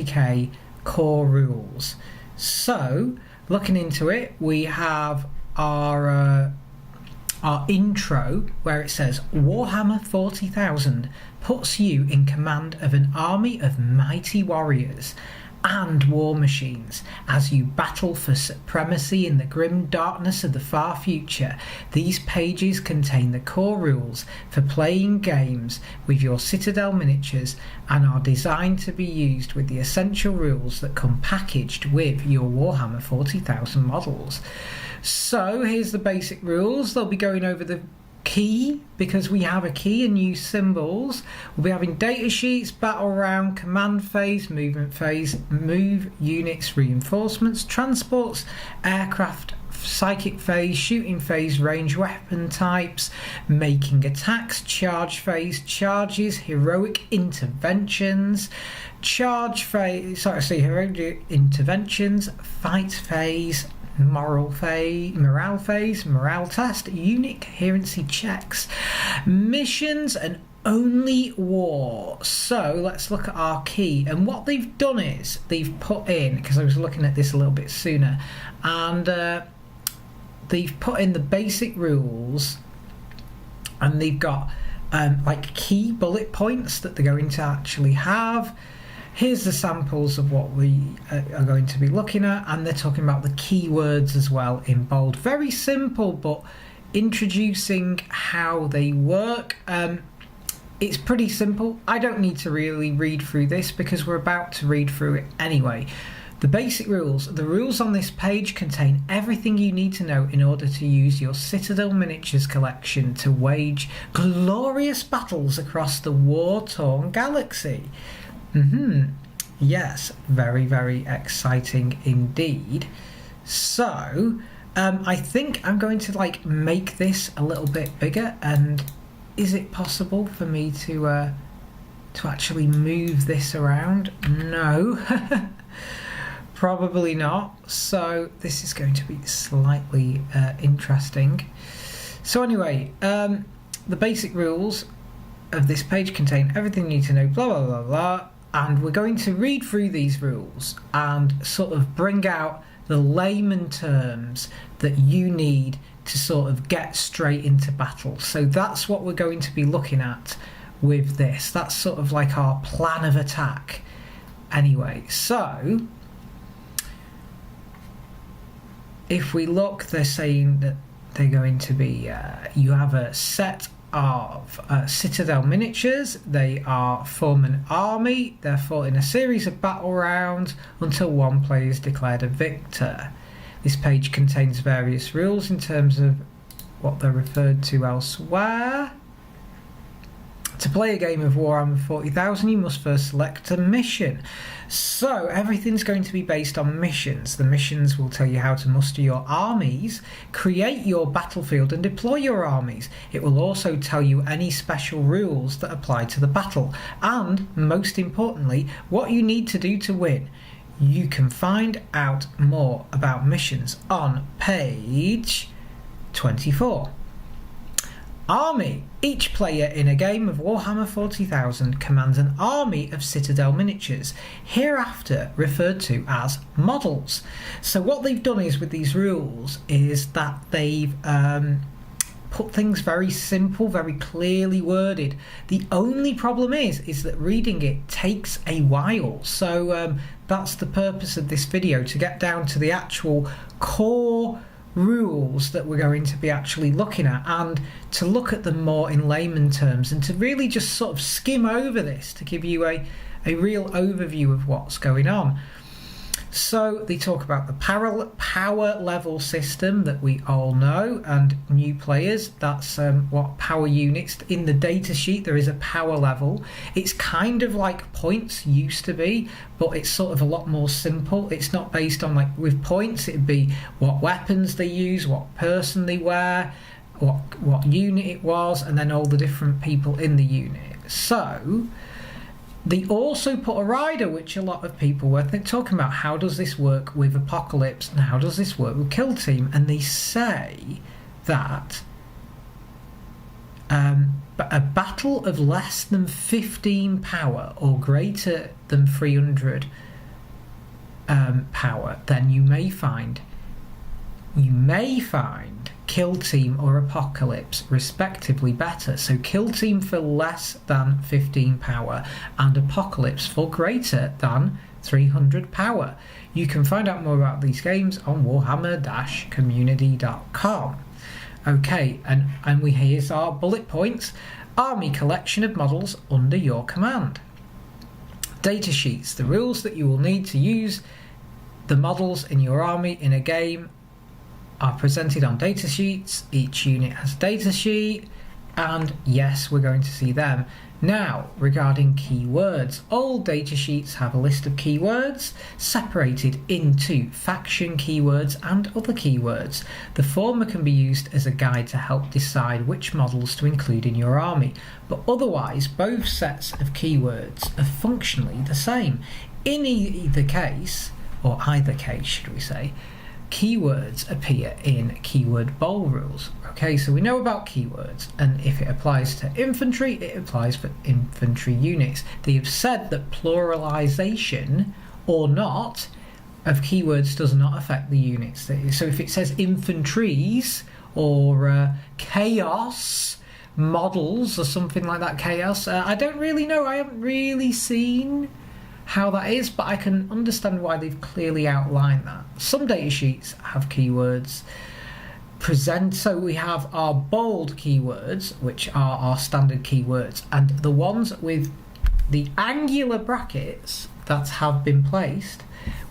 40k core rules. So looking into it, we have our intro where it says Warhammer 40,000 puts you in command of an army of mighty warriors and war machines as you battle for supremacy in the grim darkness of the far future. These pages contain the core rules for playing games with your Citadel miniatures and are designed to be used with the essential rules that come packaged with your Warhammer 40,000 models. So here's the basic rules. They'll be going over the key, because we have a key and use symbols. We'll be having data sheets, battle round, command phase, movement phase, move units, reinforcements, transports, aircraft, psychic phase, shooting phase, range weapon types, making attacks, charge phase, charges, heroic interventions, heroic interventions, fight phase, morale phase, morale test, unit coherency checks, missions, and only war. So let's look at our key, and what they've done is they've put in, because I was looking at this a little bit sooner, and they've put in the basic rules, and they've got like key bullet points that they're going to actually have. Here's the samples of what we are going to be looking at, and they're talking about the keywords as well in bold. Very simple, but introducing how they work. It's pretty simple. I don't need to really read through this because we're about to read through it anyway. The basic rules. The rules on this page contain everything you need to know in order to use your Citadel Miniatures collection to wage glorious battles across the war-torn galaxy. Yes, very, very exciting indeed. So I think I'm going to make this a little bit bigger, and is it possible for me to actually move this around? No. Probably not. So this is going to be slightly interesting. So anyway, the basic rules of this page contain everything you need to know, blah blah blah blah, and we're going to read through these rules and sort of bring out the layman terms that you need to sort of get straight into battle. So that's what we're going to be looking at with this. That's sort of like our plan of attack. Anyway, so if we look, they're saying that they're going to be, you have a set of Citadel miniatures. They form an army. They're fought in a series of battle rounds until one player is declared a victor. This page contains various rules in terms of what they're referred to elsewhere. To play a game of Warhammer 40,000, you must first select a mission. So everything's going to be based on missions. The missions will tell you how to muster your armies, create your battlefield, and deploy your armies. It will also tell you any special rules that apply to the battle, and most importantly, what you need to do to win. You can find out more about missions on page 24. Army. Each player in a game of Warhammer 40,000 commands an army of Citadel miniatures, hereafter referred to as models. So what they've done is with these rules is that they've put things very simple, very clearly worded. The only problem is that reading it takes a while. So that's the purpose of this video, to get down to the actual core rules that we're going to be actually looking at, and to look at them more in layman terms, and to really just sort of skim over this to give you a real overview of what's going on. So they talk about the power level system that we all know, and new players, that's what power units. In the data sheet there is a power level. It's kind of like points used to be, but it's sort of a lot more simple. It's not based on, like with points it'd be what weapons they use, what person they wear, what unit it was, and then all the different people in the unit. So they also put a rider, which a lot of people were talking about. How does this work with Apocalypse, and how does this work with Kill Team? And they say that a battle of less than 15 power or greater than 300 power, then you may find Kill Team or Apocalypse respectively better. So Kill Team for less than 15 power and Apocalypse for greater than 300 power. You can find out more about these games on warhammer-community.com. Okay, and here's our bullet points. Army collection of models under your command. Datasheets, the rules that you will need to use the models in your army in a game are presented on datasheets. Each unit has a datasheet, and yes, we're going to see them. Now, regarding keywords, all datasheets have a list of keywords separated into faction keywords and other keywords. The former can be used as a guide to help decide which models to include in your army, but otherwise both sets of keywords are functionally the same. In either case, or either case should we say, keywords appear in keyword bowl rules. Okay, so we know about keywords, and if it applies to infantry, it applies for infantry units. They have said that pluralization or not of keywords does not affect the units. So if it says infantries or chaos models or something like that, chaos, I don't really know. I haven't really seen how that is, but I can understand why they've clearly outlined that. Some datasheets have keywords present, so we have our bold keywords, which are our standard keywords, and the ones with the angular brackets that have been placed,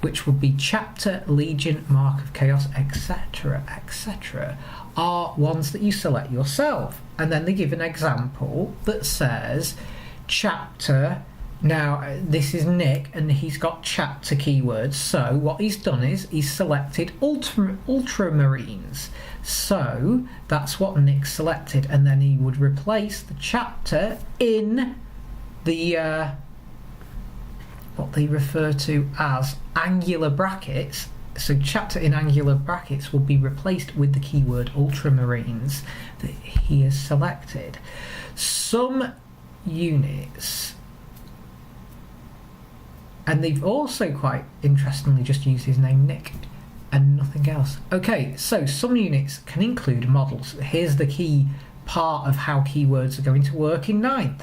which would be chapter, legion, mark of chaos, etc., etc., are ones that you select yourself. And then they give an example that says chapter. Now, this is Nick, and he's got chapter keywords, so what he's done is he's selected Ultramarines. So that's what Nick selected, and then he would replace the chapter in the what they refer to as angular brackets. So chapter in angular brackets will be replaced with the keyword Ultramarines that he has selected. Some units, and they've also quite interestingly just used his name Nick and nothing else. Okay, so some units can include models. Here's the key part of how keywords are going to work in 9th.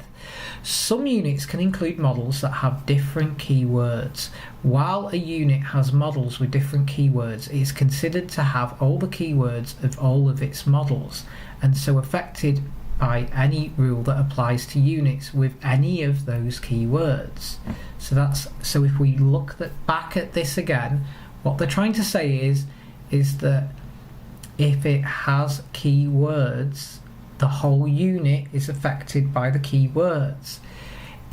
Some units can include models that have different keywords. While a unit has models with different keywords, it is considered to have all the keywords of all of its models, and so affected by any rule that applies to units with any of those keywords. So if we look back at this again, what they're trying to say is that if it has keywords, the whole unit is affected by the keywords.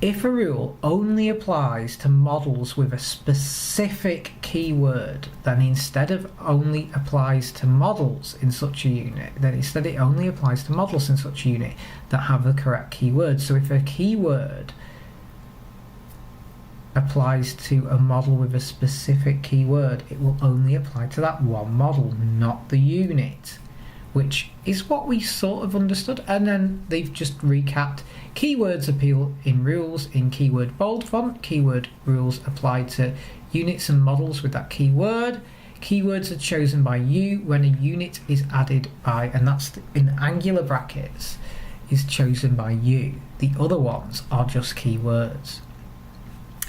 If a rule only applies to models with a specific keyword, then instead of only applies to models in such a unit, then instead it only applies to models in such a unit that have the correct keyword. So if a keyword applies to a model with a specific keyword, it will only apply to that one model, not the unit, which is what we sort of understood. And then they've just recapped: keywords appeal in rules in keyword bold font. Keyword rules apply to units and models with that keyword. Keywords are chosen by you when a unit is added by, and that's in angular brackets, is chosen by you. The other ones are just keywords.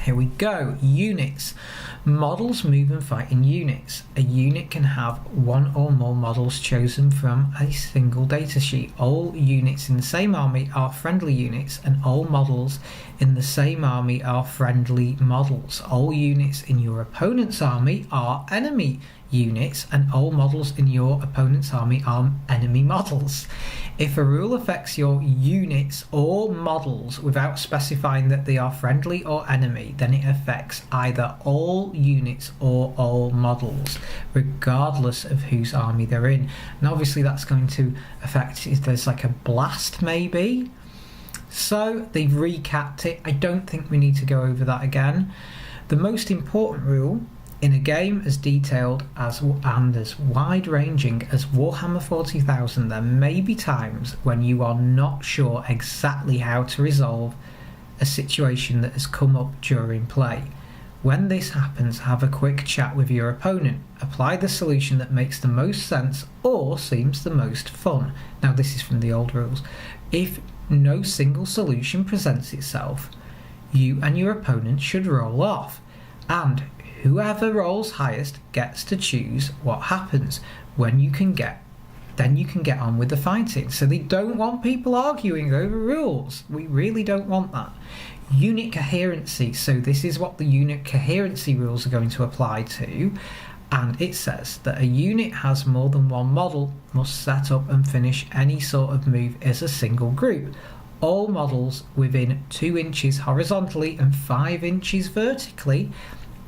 Here we go. Units. Models move and fight in units. A unit can have one or more models chosen from a single datasheet. All units in the same army are friendly units, and all models in the same army are friendly models. All units in your opponent's army are enemy units, and all models in your opponent's army are enemy models. If a rule affects your units or models without specifying that they are friendly or enemy, then it affects either all units or all models, regardless of whose army they're in. And obviously that's going to affect if there's like a blast maybe. So they've recapped it. I don't think we need to go over that again. The most important rule in a game as detailed and as wide-ranging as Warhammer 40,000, there may be times when you are not sure exactly how to resolve a situation that has come up during play. When this happens, have a quick chat with your opponent. Apply the solution that makes the most sense or seems the most fun. Now, this is from the old rules. If no single solution presents itself, you and your opponent should roll off, and whoever rolls highest gets to choose what happens. Then you can get on with the fighting. So they don't want people arguing over rules. We really don't want that. Unit coherency. So this is what the unit coherency rules are going to apply to. And it says that a unit has more than one model, must set up and finish any sort of move as a single group. All models within 2 inches horizontally and 5 inches vertically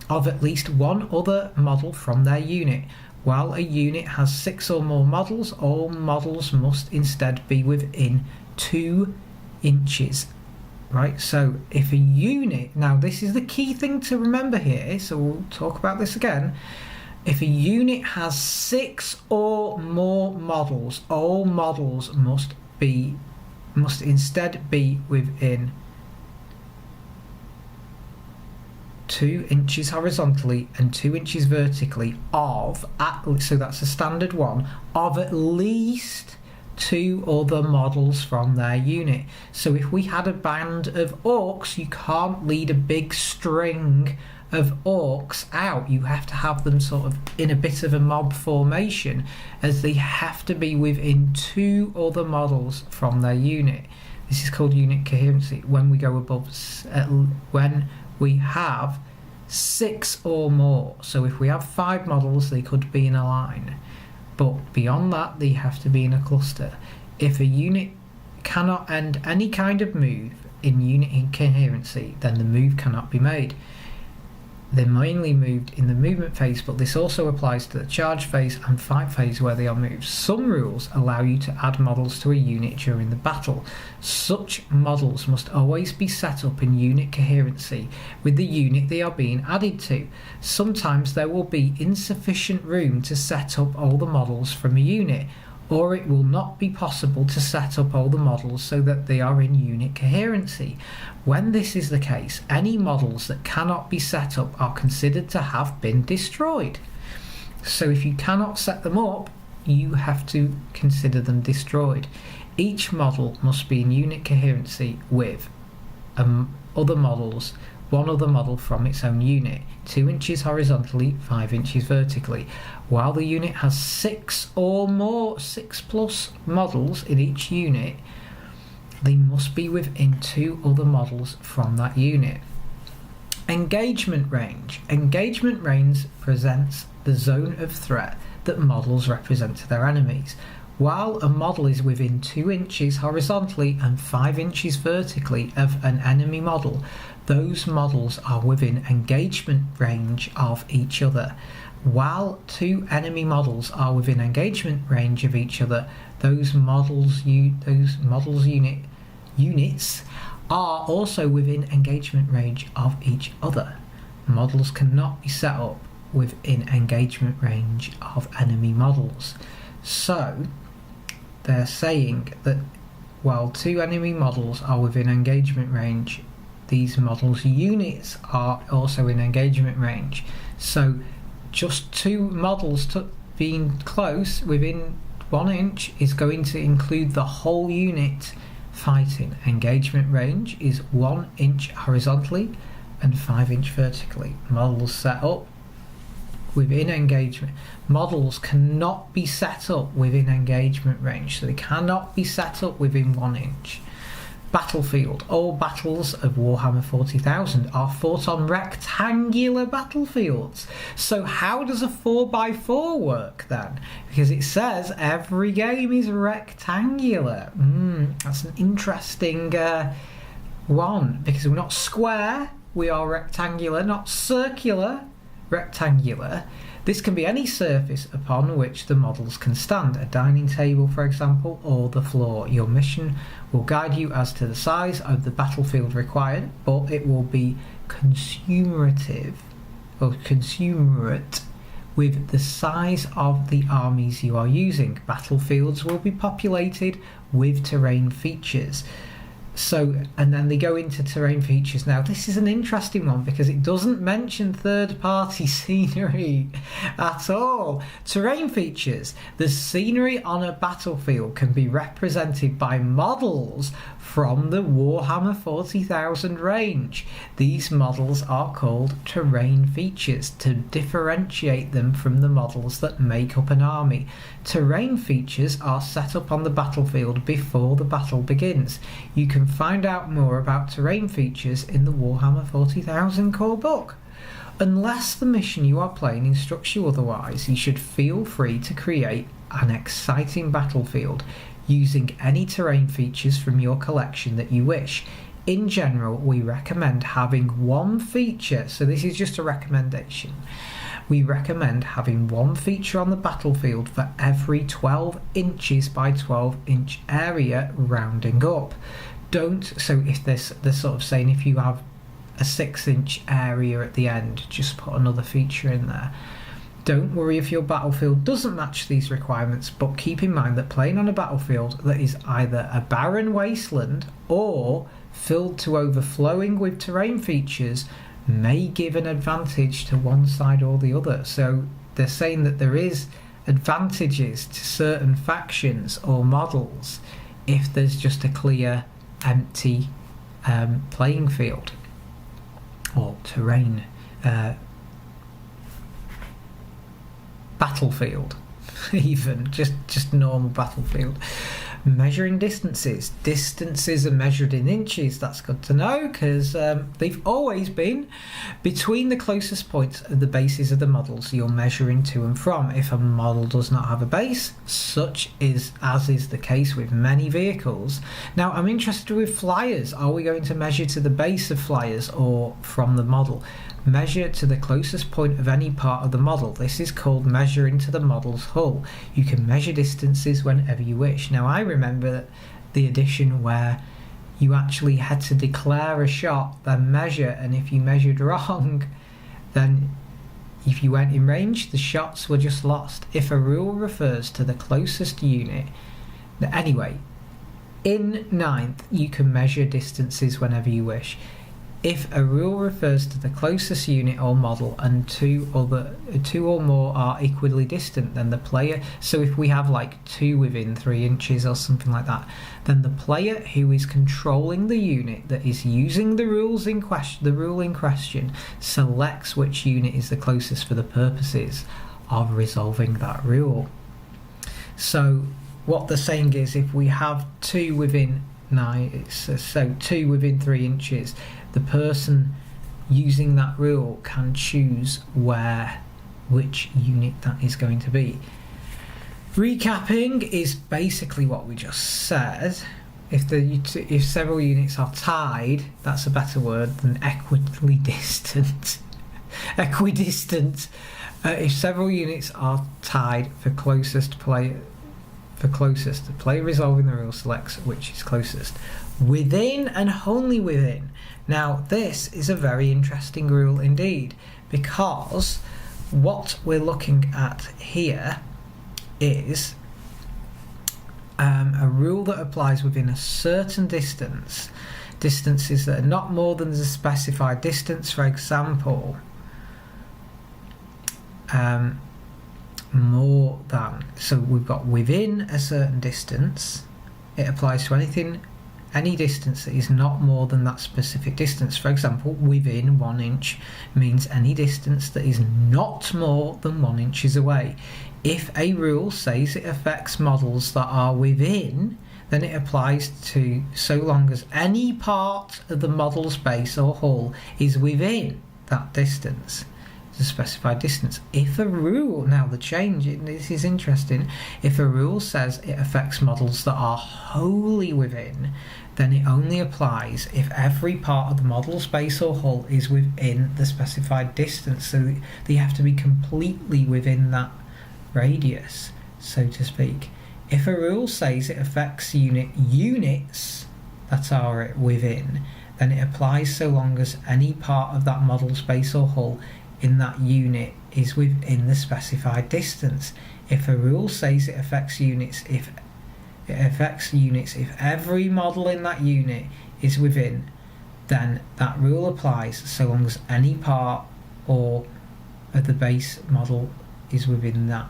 of at least one other model from their unit. While a unit has 6 or more models, all models must instead be within 2 inches. Right, so if a unit, now this is the key thing to remember here, so we'll talk about this again. If a unit has 6 or more models, all models must instead be within 2 inches horizontally and 2 inches vertically of, so that's a standard one, of at least 2 other models from their unit. So if we had a band of orcs, you can't lead a big string of orcs out. You have to have them sort of in a bit of a mob formation, as they have to be within 2 other models from their unit. This is called unit coherency. When we go above, when we have 6 or more. So if we have 5 models, they could be in a line, but beyond that they have to be in a cluster. If a unit cannot end any kind of move in unit incoherency, then the move cannot be made. They're mainly moved in the movement phase, but this also applies to the charge phase and fight phase where they are moved. Some rules allow you to add models to a unit during the battle. Such models must always be set up in unit coherency with the unit they are being added to. Sometimes there will be insufficient room to set up all the models from a unit, or it will not be possible to set up all the models so that they are in unit coherency. When this is the case, any models that cannot be set up are considered to have been destroyed. So if you cannot set them up, you have to consider them destroyed. Each model must be in unit coherency with other models, one other model from its own unit, 2 inches horizontally, 5 inches vertically. While the unit has 6 or more, 6 plus models in each unit, they must be within 2 other models from that unit. Engagement range. Engagement range presents the zone of threat that models represent to their enemies. While a model is within 2 inches horizontally and 5 inches vertically of an enemy model, those models are within engagement range of each other. While 2 enemy models are within engagement range of each other, those models units are also within engagement range of each other. Models cannot be set up within engagement range of enemy models. So they're saying that while 2 enemy models are within engagement range, these models' units are also in engagement range. So just 2 models being close within 1 inch is going to include the whole unit fighting. Engagement range is 1 inch horizontally and 5 inch vertically. Models set up within engagement. Models cannot be set up within engagement range, so they cannot be set up within 1 inch. Battlefield. All battles of Warhammer 40,000 are fought on rectangular battlefields. So how does a 4x4 work then? Because it says every game is rectangular. That's an interesting one, because we're not square, we are rectangular, not circular, rectangular. This can be any surface upon which the models can stand, a dining table for example, or the floor. Your mission will guide you as to the size of the battlefield required, but it will be consummate with the size of the armies you are using. Battlefields will be populated with terrain features. So, and then they go into terrain features. Now, this is an interesting one because it doesn't mention third-party scenery at all. Terrain features. The scenery on a battlefield can be represented by models from the Warhammer 40,000 range. These models are called terrain features to differentiate them from the models that make up an army. Terrain features are set up on the battlefield before the battle begins. You can find out more about terrain features in the Warhammer 40,000 core book. Unless the mission you are playing instructs you otherwise, you should feel free to create an exciting battlefield using any terrain features from your collection that you wish. In general, we recommend having one feature, so this is just a recommendation. We recommend having one feature on the battlefield for every 12 inches by 12 inch area, rounding up. So if they're sort of saying if you have a 6-inch area at the end, just put another feature in there. Don't worry if your battlefield doesn't match these requirements, but keep in mind that playing on a battlefield that is either a barren wasteland or filled to overflowing with terrain features may give an advantage to one side or the other. So they're saying that there is advantages to certain factions or models if there's just a clear empty playing field or terrain battlefield, even just normal battlefield. Measuring distances. Distances are measured in inches. That's good to know because they've always been between the closest points of the bases of the models you're measuring to and from. If a model does not have a base, such as is the case with many vehicles. Now, I'm interested with flyers. Are we going to measure to the base of flyers or from the model? Measure to the closest point of any part of the model. This is called measuring to the model's hull. You can measure distances whenever you wish. Now, I remember the edition where you actually had to declare a shot, then measure, and if you measured wrong, then if you went in range, the shots were just lost. If a rule refers to the closest unit, anyway, in 9th, you can measure distances whenever you wish. If a rule refers to the closest unit or model and two or more are equally distant, then the player, so if we have like 2 within 3 inches or something like that, then the player who is controlling the unit that is using the rule in question selects which unit is the closest for the purposes of resolving that rule. So what they're saying is if we have 2 within 2 within 3 inches, the person using that rule can choose which unit that is going to be. Recapping is basically what we just said. If several units are tied, that's a better word than equidistant. If several units are tied for closest, the player resolving the rule selects which is closest. Within and only within. Now, this is a very interesting rule indeed, because what we're looking at here is a rule that applies within a certain distance. Distances that are not more than the specified distance, for example, more than. So we've got within a certain distance. It applies to any distance that is not more than that specific distance. For example, within 1 inch means any distance that is not more than 1 inches away. If a rule says it affects models that are within, then it applies to so long as any part of the model's base or hull is within that distance, the specified distance. If a rule, now the change, this is interesting, if a rule says it affects models that are wholly within, then it only applies if every part of the model's base or hull is within the specified distance. So they have to be completely within that radius, so to speak. If a rule says it affects units that are within, then it applies so long as any part of that model's base or hull in that unit is within the specified distance. If a rule says it affects units if every model in that unit is within, then that rule applies so long as any part or of the base model is within that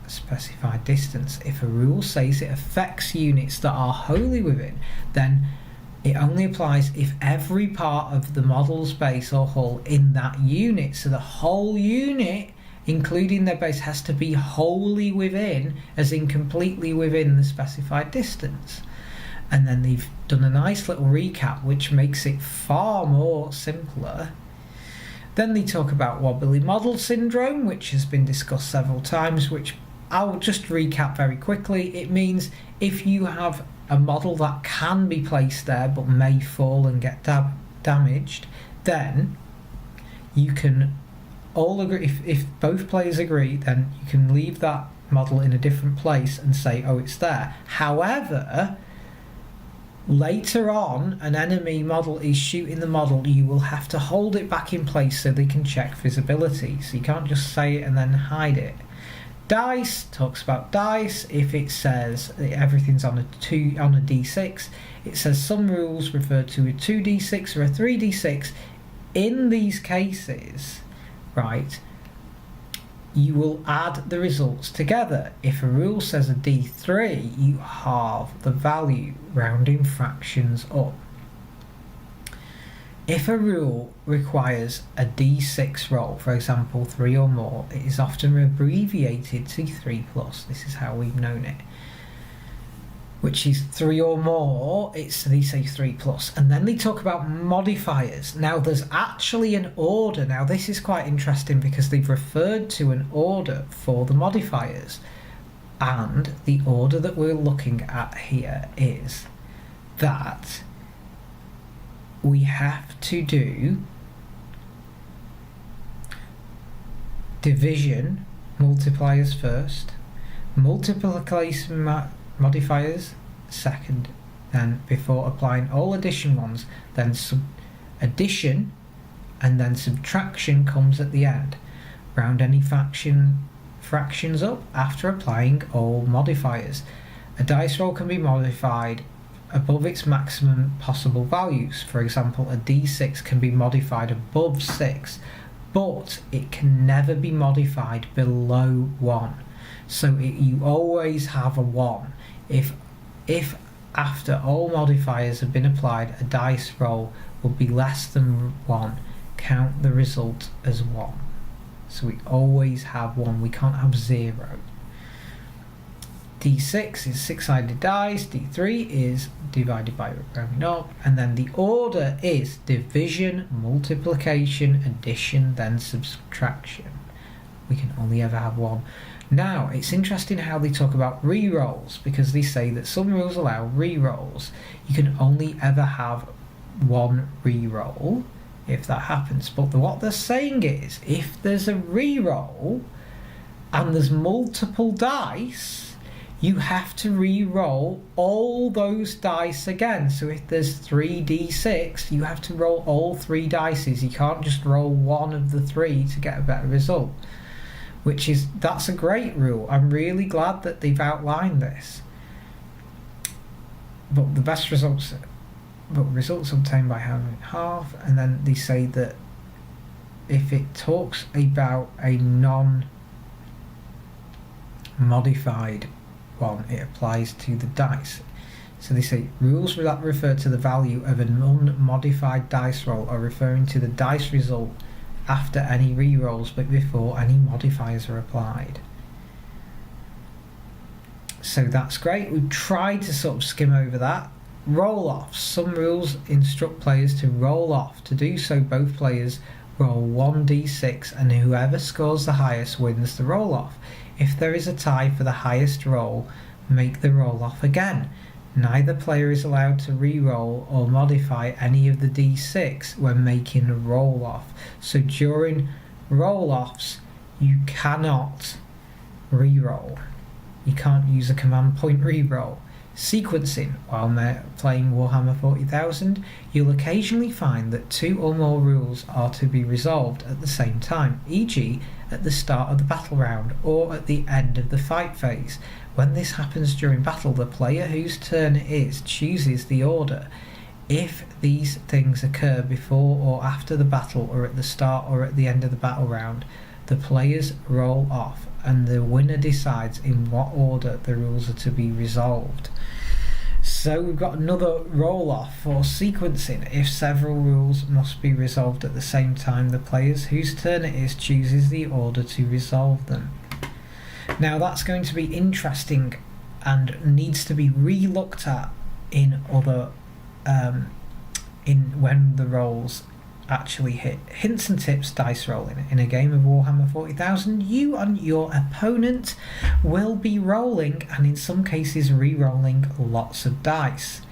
specified distance. If a rule says it affects units that are wholly within, then it only applies if every part of the model's base or hull in that unit, so the whole unit including their base, has to be wholly within, as in completely within the specified distance. And then they've done a nice little recap which makes it far more simpler. Then they talk about wobbly model syndrome, which has been discussed several times, which I'll just recap very quickly. It means if you have a model that can be placed there but may fall and get damaged, then you can all agree, if both players agree, then you can leave that model in a different place and say, oh, it's there. However, later on, an enemy model is shooting the model, you will have to hold it back in place so they can check visibility. So you can't just say it and then hide it. Dice talks about dice. If it says everything's on a d6, it says some rules refer to a 2d6 or a 3d6. In these cases, right, you will add the results together. If a rule says a d3, you halve the value, rounding fractions up. If a rule requires a d6 roll, for example 3 or more, it is often abbreviated to 3+. This is how we've known it. Which is 3 or more, they say 3+. And then they talk about modifiers. Now there's actually an order. Now this is quite interesting because they've referred to an order for the modifiers. And the order that we're looking at here is that we have to do division multipliers first, multiplication modifiers second, then before applying all addition ones, then addition and then subtraction comes at the end. Round any fractions up after applying all modifiers. A dice roll can be modified above its maximum possible values. For example, a d6 can be modified above 6, but it can never be modified below 1. So you always have a 1. If after all modifiers have been applied, a dice roll will be less than 1, count the result as 1. So we always have 1, we can't have 0. D6 is 6-sided dice, D3 is divided by rounding up, and then the order is division, multiplication, addition, then subtraction. We can only ever have 1. Now, it's interesting how they talk about re-rolls, because they say that some rules allow re-rolls. You can only ever have 1 re-roll if that happens. But what they're saying is, if there's a re-roll and there's multiple dice, you have to re-roll all those dice again. So if there's 3d6, you have to roll all 3 dices. You can't just roll one of the 3 to get a better result. That's a great rule. I'm really glad that they've outlined this. But the best results obtained by having half, and then they say that if it talks about a non-modified one, it applies to the dice. So they say rules that refer to the value of an unmodified dice roll are referring to the dice result after any re-rolls but before any modifiers are applied. So that's great. We've tried to sort of skim over that. Roll-offs. Some rules instruct players to roll off. To do so, both players roll 1d6 and whoever scores the highest wins the roll-off. If there is a tie for the highest roll, make the roll-off again. Neither player is allowed to re-roll or modify any of the d6 when making a roll-off. So during roll-offs, you cannot re-roll. You can't use a command point re-roll. Sequencing. While playing Warhammer 40,000, you'll occasionally find that 2 or more rules are to be resolved at the same time, e.g. at the start of the battle round or at the end of the fight phase. When this happens during battle, the player whose turn it is chooses the order. If these things occur before or after the battle, or at the start or at the end of the battle round, the players roll off and the winner decides in what order the rules are to be resolved. So we've got another roll off for sequencing. If several rules must be resolved at the same time, the players whose turn it is chooses the order to resolve them. Now that's going to be interesting and needs to be re-looked at in other when the rolls actually hit. Hints and tips dice rolling. In a game of Warhammer 40,000, you and your opponent will be rolling, and in some cases re-rolling, lots of dice.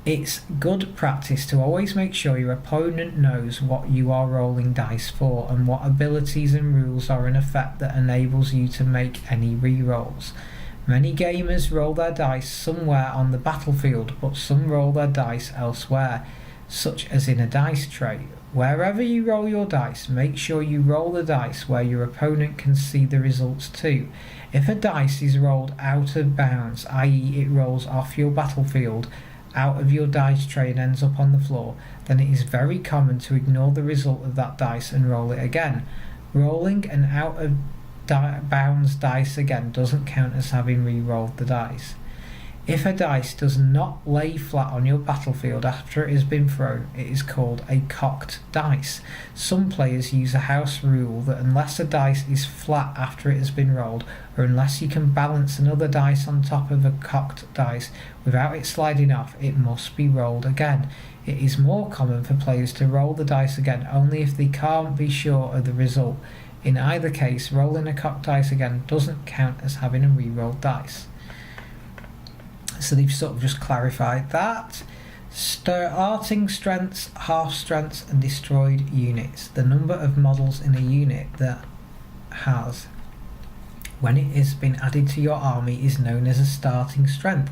It's good practice to always make sure your opponent knows what you are rolling dice for and what abilities and rules are in effect that enables you to make any re-rolls. Many gamers roll their dice somewhere on the battlefield, but some roll their dice elsewhere, such as in a dice tray. Wherever you roll your dice, make sure you roll the dice where your opponent can see the results too. If a dice is rolled out of bounds, i.e. it rolls off your battlefield, out of your dice tray and ends up on the floor, then it is very common to ignore the result of that dice and roll it again. Rolling an out of bounds dice again doesn't count as having re-rolled the dice. If a dice does not lay flat on your battlefield after it has been thrown, it is called a cocked dice. Some players use a house rule that unless a dice is flat after it has been rolled, or unless you can balance another dice on top of a cocked dice without it sliding off, it must be rolled again. It is more common for players to roll the dice again only if they can't be sure of the result. In either case, rolling a cocked dice again doesn't count as having a re-rolled dice. So they've sort of just clarified that. Starting strengths, half strengths and destroyed units. The number of models in a unit that has, when it has been added to your army, is known as a starting strength.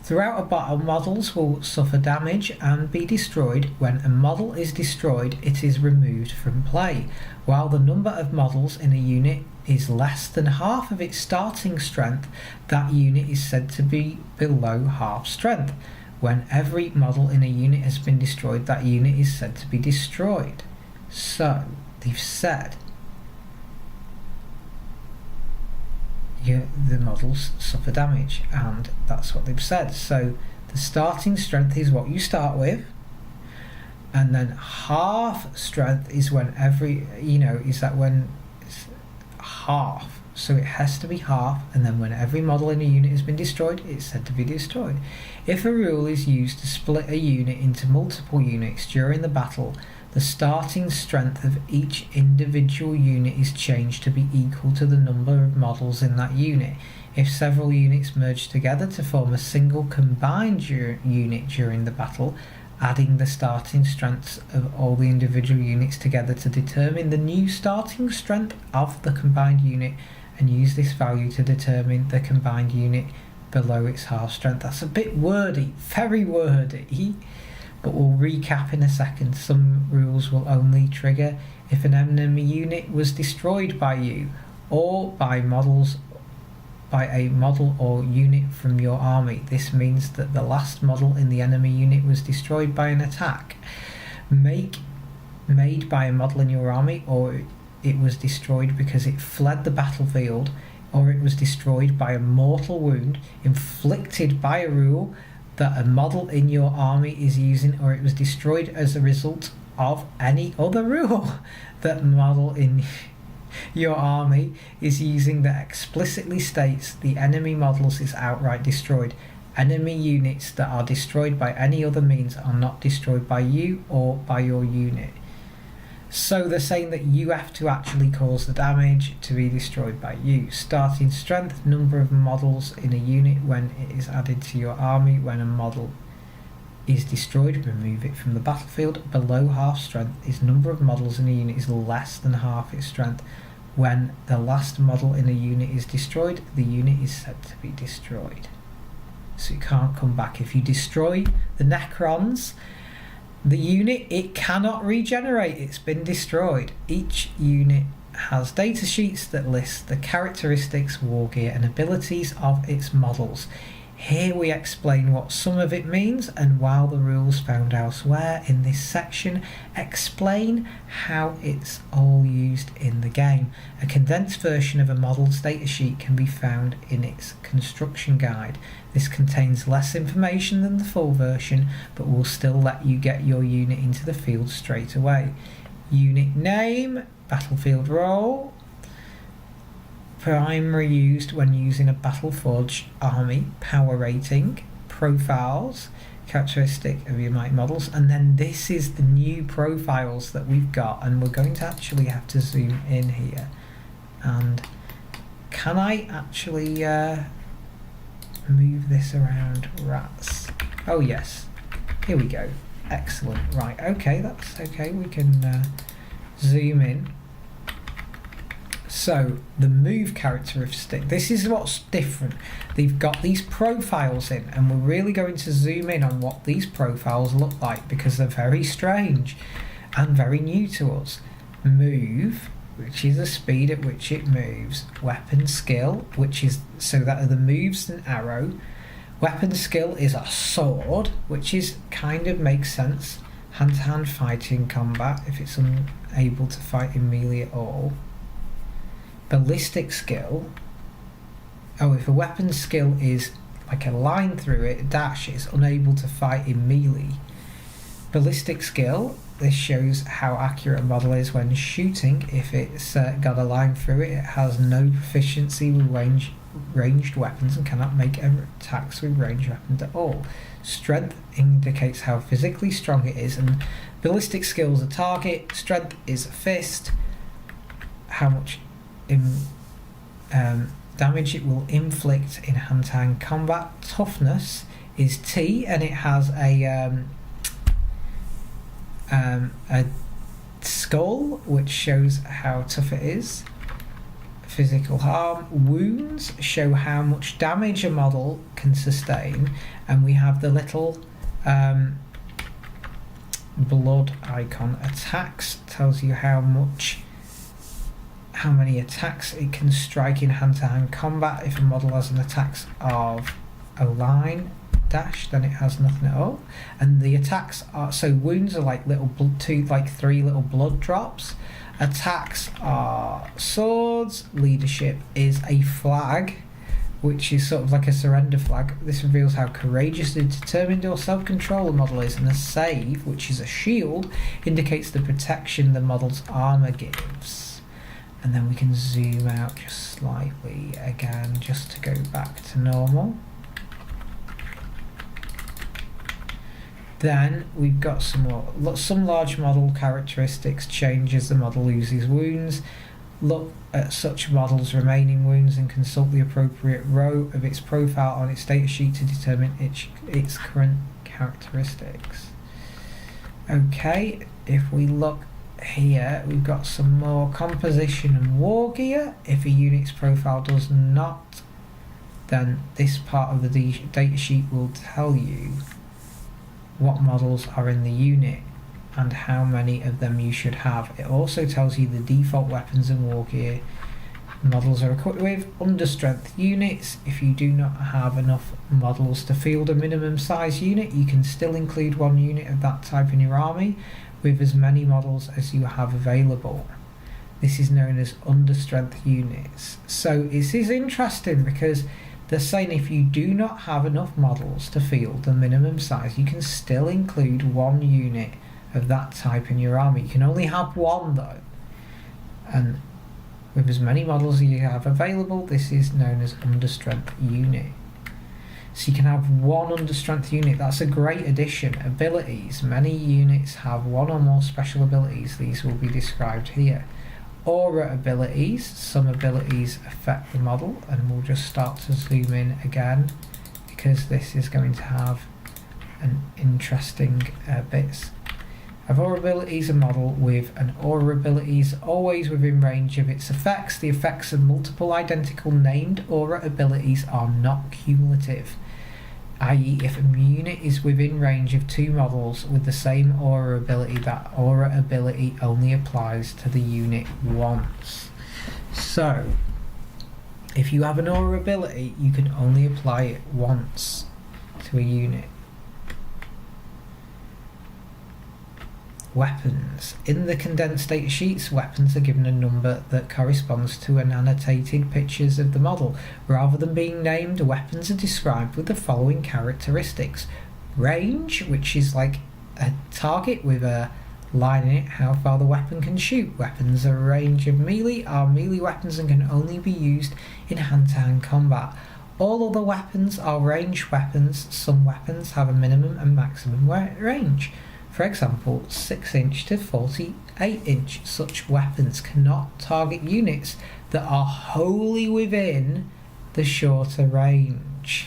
Throughout a battle, models will suffer damage and be destroyed. When a model is destroyed, it is removed from play. While the number of models in a unit is less than half of its starting strength, that unit is said to be below half strength. When every model in a unit has been destroyed, that unit is said to be destroyed. So, they've said the models suffer damage, and that's what they've said. So the starting strength is what you start with, and then half strength is when when it's half, so it has to be half, and then when every model in a unit has been destroyed, it's said to be destroyed. If a rule is used to split a unit into multiple units during the battle, the starting strength of each individual unit is changed to be equal to the number of models in that unit. If several units merge together to form a single combined unit during the battle, adding the starting strengths of all the individual units together to determine the new starting strength of the combined unit, and use this value to determine the combined unit below its half strength. That's a bit wordy, very wordy, but we'll recap in a second. Some rules will only trigger if an enemy unit was destroyed by you, or by a model or unit from your army. This means that the last model in the enemy unit was destroyed by an attack made by a model in your army, or it was destroyed because it fled the battlefield, or it was destroyed by a mortal wound inflicted by a rule that a model in your army is using, or it was destroyed as a result of any other rule that model in your army is using that explicitly states the enemy models is outright destroyed. Enemy units that are destroyed by any other means are not destroyed by you or by your unit. So they're saying that you have to actually cause the damage to be destroyed by you. Starting strength, number of models in a unit when it is added to your army. When a model is destroyed, remove it from the battlefield. Below half strength is number of models in a unit is less than half its strength. When the last model in a unit is destroyed, the unit is said to be destroyed. So it can't come back. If you destroy the Necrons, the unit, it cannot regenerate, it's been destroyed. Each unit has datasheets that list the characteristics, war gear and abilities of its models. Here we explain what some of it means, and while the rules found elsewhere in this section explain how it's all used in the game. A condensed version of a model's datasheet can be found in its construction guide. This contains less information than the full version, but will still let you get your unit into the field straight away. Unit name, battlefield role, primary used when using a Battleforged army, power rating, profiles, characteristic of your mighty models, and then this is the new profiles that we've got, and we're going to actually have to zoom in here. And can I actually move this around? Rats. Oh yes, here we go. Excellent. Right, okay, that's okay. We can zoom in. So the move characteristic, this is what's different. They've got these profiles in, and we're really going to zoom in on what these profiles look like because they're very strange and very new to us. Move, which is the speed at which it moves. Weapon skill, which is, so that are the moves and arrow. Weapon skill is a sword, which is kind of makes sense. Hand-to-hand fighting combat, if it's unable to fight in melee at all. Ballistic skill, oh, if a weapon skill is like a line through it, a dash, is unable to fight in melee. Ballistic skill, this shows how accurate a model is when shooting. If it's got a line through it, it has no proficiency with ranged weapons and cannot make attacks with ranged weapons at all. Strength indicates how physically strong it is, and ballistic skill is a target, strength is a fist, how much damage it will inflict in hand-to-hand combat. Toughness is T, and it has a skull which shows how tough it is. Physical harm. Wounds show how much damage a model can sustain, and we have the little blood icon. Attacks tells you how many attacks it can strike in hand-to-hand combat. If a model has an attacks of a line dash, then it has nothing at all. And the attacks are, so wounds are like three little blood drops. Attacks are swords. Leadership is a flag, which is sort of like a surrender flag. This reveals how courageously determined or self-control a model is. And a save, which is a shield, indicates the protection the model's armor gives. And then we can zoom out just slightly again, just to go back to normal. Then we've got some large model characteristics change as the model loses wounds. Look at such models' remaining wounds and consult the appropriate row of its profile on its datasheet to determine its current characteristics. Okay, if we look here, we've got some more composition and war gear. If a unit's profile does not, then this part of the datasheet will tell you what models are in the unit and how many of them you should have. It also tells you the default weapons and war gear models are equipped with. Under strength units, if you do not have enough models to field a minimum size unit, you can still include one unit of that type in your army with as many models as you have available. This is known as under strength units. So this is interesting because they're saying if you do not have enough models to field the minimum size, you can still include one unit of that type in your army. You can only have one though, and with as many models as you have available, this is known as under strength unit. So you can have one under strength unit. That's a great addition. Abilities. Many units have one or more special abilities. These will be described here. Aura abilities. Some abilities affect the model, and we'll just start to zoom in again because this is going to have an interesting bits. Of aura abilities, a model with an aura ability is always within range of its effects. The effects of multiple identical named aura abilities are not cumulative, i.e. if a unit is within range of two models with the same aura ability, that aura ability only applies to the unit once. So If you have an aura ability, you can only apply it once to a unit. Weapons. In the condensed data sheets, weapons are given a number that corresponds to an annotated pictures of the model. Rather than being named, weapons are described with the following characteristics. Range, which is like a target with a line in it, how far the weapon can shoot. Weapons are a range of melee, are melee weapons and can only be used in hand-to-hand combat. All other weapons are ranged weapons. Some weapons have a minimum and maximum range. For example, 6-inch to 48-inch. Such weapons cannot target units that are wholly within the shorter range.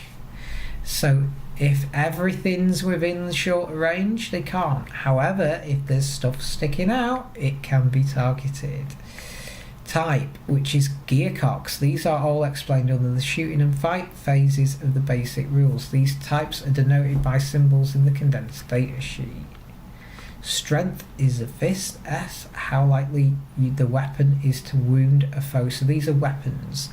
So if everything's within the shorter range, they can't. However, if there's stuff sticking out, it can be targeted. Type, which is gearcox. These are all explained under the shooting and fight phases of the basic rules. These types are denoted by symbols in the condensed data sheet. Strength is a fist. S, how likely the weapon is to wound a foe. So these are weapons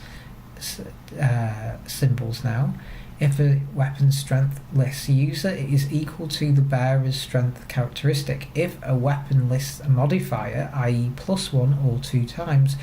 symbols now. If a weapon's strength lists user, it is equal to the bearer's strength characteristic. If a weapon lists a modifier, i.e. +1 or 2 times,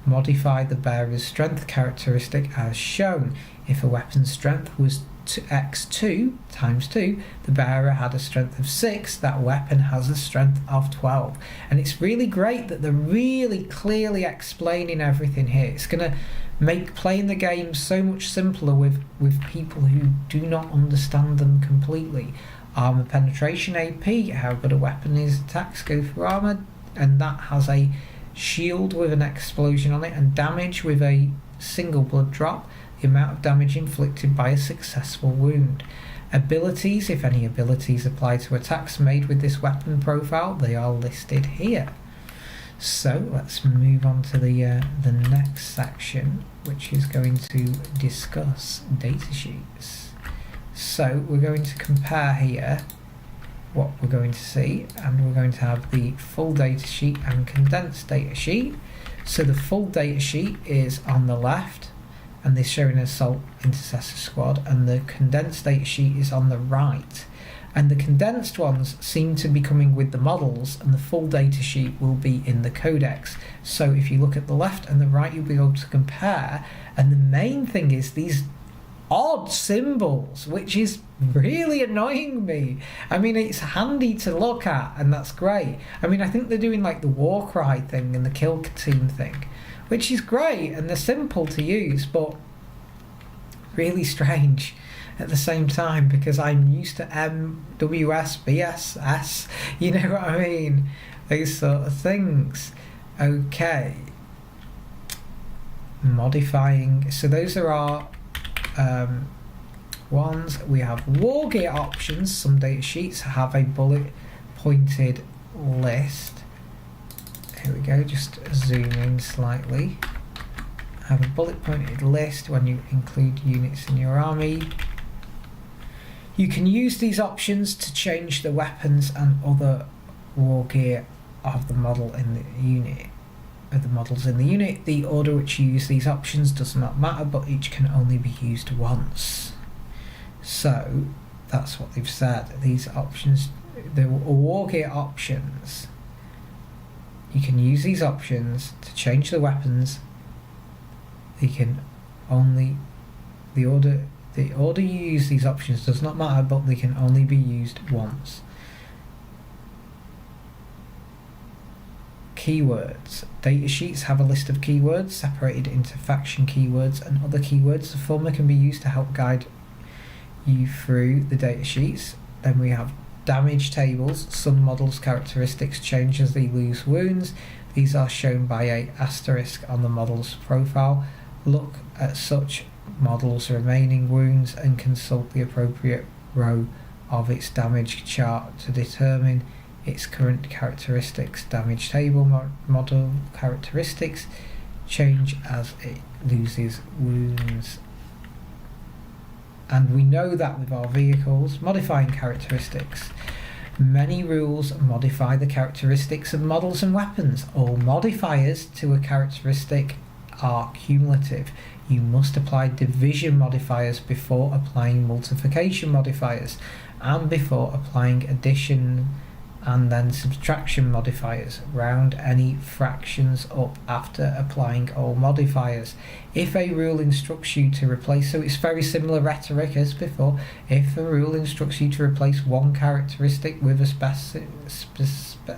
modify the bearer's strength characteristic as shown. If a weapon's strength was x2 times 2, the bearer had a strength of 6, that weapon has a strength of 12. And it's really great that they're really clearly explaining everything here. It's going to make playing the game so much simpler with people who do not understand them completely. Armor penetration AP, how good a weapon is, attacks go through armor, and that has a shield with an explosion on it, and damage with a single blood drop, the amount of damage inflicted by a successful wound. Abilities, if any abilities apply to attacks made with this weapon profile, they are listed here. So let's move on to the next section, which is going to discuss datasheets. So we're going to compare here what we're going to see, and we're going to have the full datasheet and condensed datasheet. So the full datasheet is on the left, and they're showing Assault Intercessor Squad, and the condensed datasheet is on the right. And the condensed ones seem to be coming with the models, and the full datasheet will be in the codex. So if you look at the left and the right, you'll be able to compare. And the main thing is these odd symbols, which is really annoying me. I mean, it's handy to look at, and that's great. I mean, I think they're doing like the war cry thing and the kill team thing, which is great, and they're simple to use, but really strange at the same time, because I'm used to MWS, BSS, you know what I mean? Those sort of things. Okay. Modifying. So those are our ones. We have war gear options. Some data sheets have a bullet pointed list. Here we go, just zoom in slightly. Have a bullet pointed list when you include units in your army. You can use these options to change the weapons and other war gear of the model in the unit. Of the models in the unit. The order which you use these options does not matter, but each can only be used once. So that's what they've said. These options, the war gear options, you can use these options to change the weapons. They can only, the order you use these options does not matter, but they can only be used once. Keywords. Datasheets have a list of keywords separated into faction keywords and other keywords. The former can be used to help guide you through the datasheets. Then we have damage tables. Some models' characteristics change as they lose wounds. These are shown by an asterisk on the model's profile. Look at such models' remaining wounds and consult the appropriate row of its damage chart to determine its current characteristics. Damage table model characteristics change as it loses wounds. And we know that with our vehicles. Modifying characteristics. Many rules modify the characteristics of models and weapons. All modifiers to a characteristic are cumulative. You must apply division modifiers before applying multiplication modifiers, and before applying addition and then subtraction modifiers. Round any fractions up after applying all modifiers. If a rule instructs you to replace, so it's very similar rhetoric as before, if a rule instructs you to replace one characteristic with a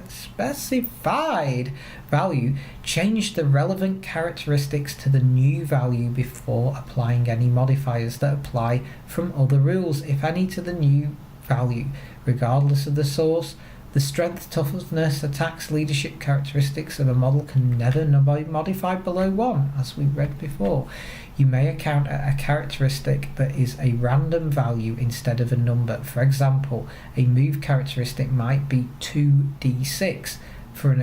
specified value, change the relevant characteristics to the new value before applying any modifiers that apply from other rules, if any, to the new value, regardless of the source. The strength, toughness, attacks, leadership characteristics of a model can never be modified below 1, as we read before. You may encounter a characteristic that is a random value instead of a number. For example, a move characteristic might be 2d6. For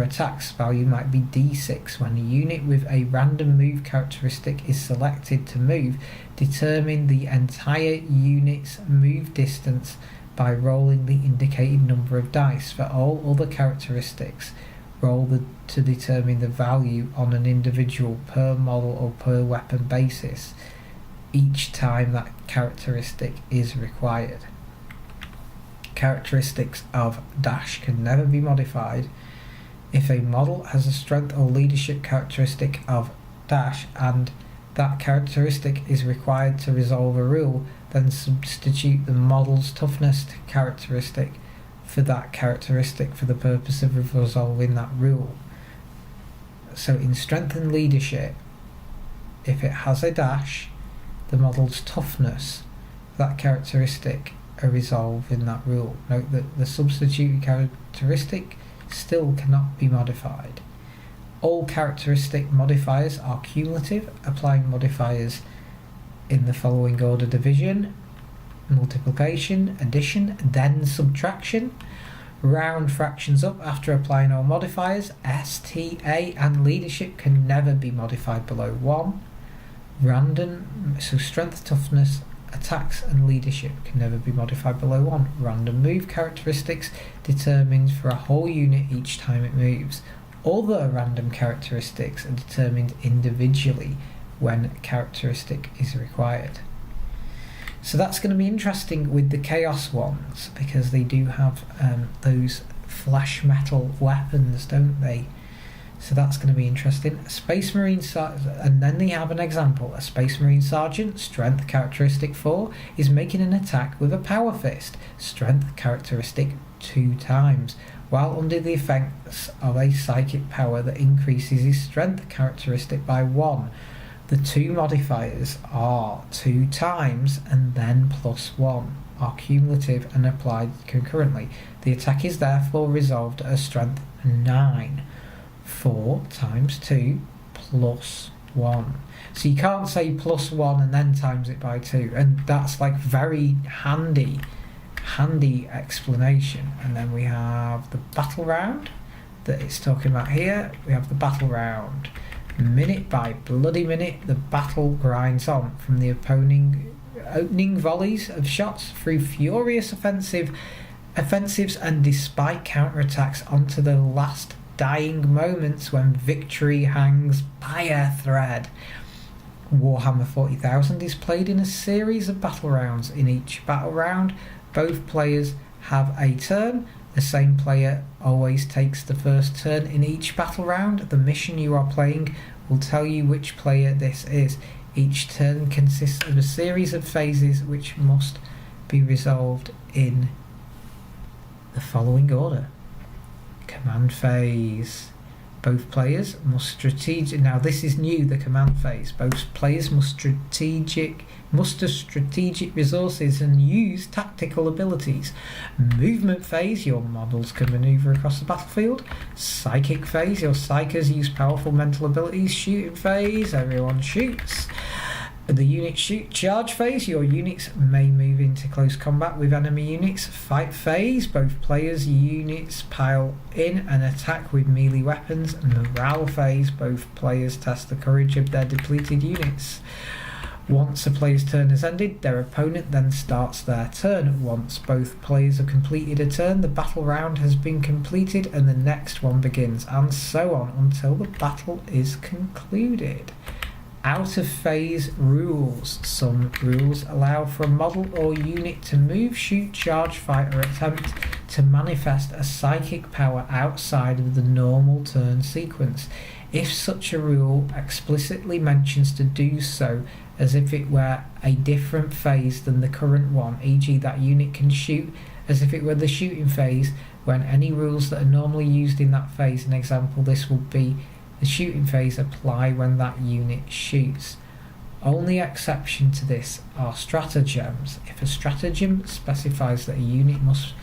attacks, value might be d6. When a unit with a random move characteristic is selected to move, determine the entire unit's move distance by rolling the indicated number of dice. For all other characteristics, roll to determine the value on an individual per model or per weapon basis each time that characteristic is required. Characteristics of dash can never be modified. If a model has a strength or leadership characteristic of dash and that characteristic is required to resolve a rule, then substitute the model's toughness characteristic for that characteristic for the purpose of resolving that rule. So in strength and leadership, if it has a dash, the model's toughness, that characteristic are resolved in that rule. Note that the substituted characteristic still cannot be modified. All characteristic modifiers are cumulative. Applying modifiers in the following order: division, multiplication, addition, then subtraction. Round fractions up after applying all modifiers. STA and leadership can never be modified below 1. Random, so strength, toughness, attacks and leadership can never be modified below 1. Random move characteristics determined for a whole unit each time it moves. Other random characteristics are determined individually when a characteristic is required. So that's going to be interesting with the Chaos ones, because they do have those flash metal weapons, don't they? So that's going to be interesting. A Space Marine and then they have an example. A Space Marine Sergeant, strength characteristic 4, is making an attack with a power fist, strength characteristic 2 times, while under the effects of a psychic power that increases his strength characteristic by 1. The two modifiers are 2 times and then +1, are cumulative and applied concurrently. The attack is therefore resolved at a strength 9. 4 times 2 plus 1. So you can't say +1 and then times it by 2, and that's like very handy explanation. And then we have the battle round that it's talking about here. We have the battle round. Minute by bloody minute, the battle grinds on, from the opening volleys of shots through furious offensives and despite counterattacks onto the last dying moments when victory hangs by a thread. Warhammer 40,000 is played in a series of battle rounds. In each battle round, both players have a turn. The same player always takes the first turn in each battle round. The mission you are playing will tell you which player this is. Each turn consists of a series of phases which must be resolved in the following order. Command phase. Both players must now this is new, the command phase. Both players muster strategic resources and use tactical abilities. Movement phase, your models can maneuver across the battlefield. Psychic phase, your psychers use powerful mental abilities. Shooting phase, everyone shoots. The units shoot. Charge phase, your units may move into close combat with enemy units. Fight phase, both players' units pile in and attack with melee weapons. Morale phase, both players test the courage of their depleted units. Once a player's turn has ended, their opponent then starts their turn. Once both players have completed a turn, the battle round has been completed and the next one begins, and so on until the battle is concluded. Out of phase rules. Some rules allow for a model or unit to move, shoot, charge, fight, or attempt to manifest a psychic power outside of the normal turn sequence, if such a rule explicitly mentions to do so as if it were a different phase than the current one, e.g. that unit can shoot as if it were the shooting phase when any rules that are normally used in that phase, an example this would be the shooting phase, apply when that unit shoots. Only exception to this are stratagems. If a stratagem specifies that a unit must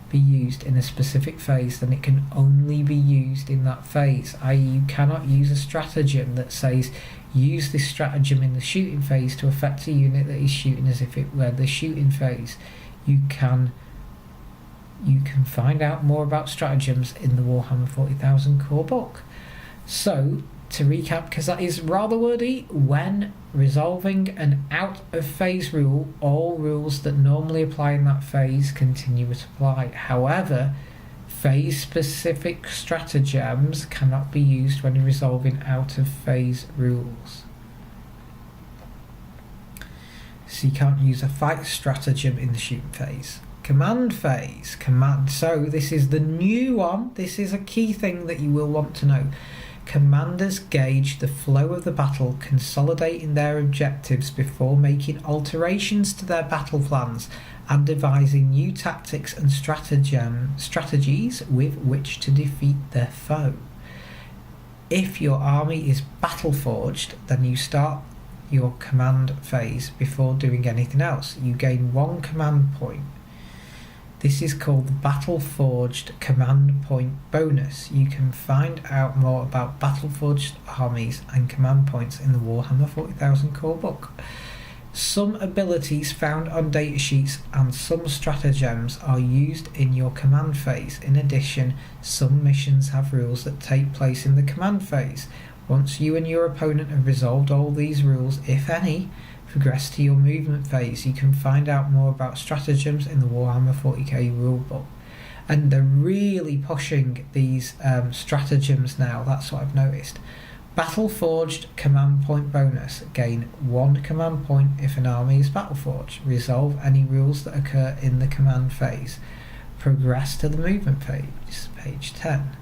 be used in a specific phase, then it can only be used in that phase, i.e. you cannot use a stratagem that says use this stratagem in the shooting phase to affect a unit that is shooting as if it were the shooting phase. You can find out more about stratagems in the Warhammer 40,000 core book. So, to recap, because that is rather wordy, when resolving an out-of-phase rule, all rules that normally apply in that phase continue to apply. However, phase-specific stratagems cannot be used when resolving out-of-phase rules. So you can't use a fight stratagem in the shooting phase. Command phase. So this is the new one. This is a key thing that you will want to know. Commanders gauge the flow of the battle, consolidating their objectives before making alterations to their battle plans and devising new tactics and strategies with which to defeat their foe. If your army is battle forged, then you start your command phase before doing anything else. You gain 1 command point. This is called the Battle Forged Command Point bonus. You can find out more about Battle Forged armies and command points in the Warhammer 40,000 core book. Some abilities found on datasheets and some stratagems are used in your command phase. In addition, some missions have rules that take place in the command phase. Once you and your opponent have resolved all these rules, if any, progress to your movement phase. You can find out more about stratagems in the Warhammer 40k rulebook. And they're really pushing these stratagems now, that's what I've noticed. Battle Forged Command Point bonus. Gain 1 command point if an army is battle forged. Resolve any rules that occur in the command phase. Progress to the movement phase, page 10.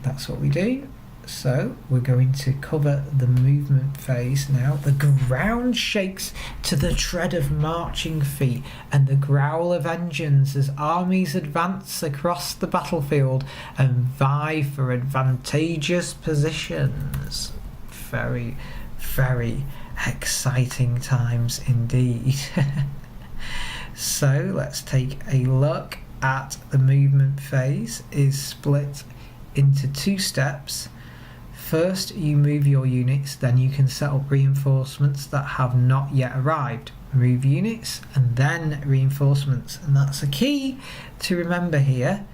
That's what we do. So we're going to cover the movement phase now. The ground shakes to the tread of marching feet and the growl of engines as armies advance across the battlefield and vie for advantageous positions. Very, very exciting times indeed. So let's take a look at the movement phase. Is split into 2 steps. First, you move your units, then you can set up reinforcements that have not yet arrived. Move units and then reinforcements. And that's a key to remember here,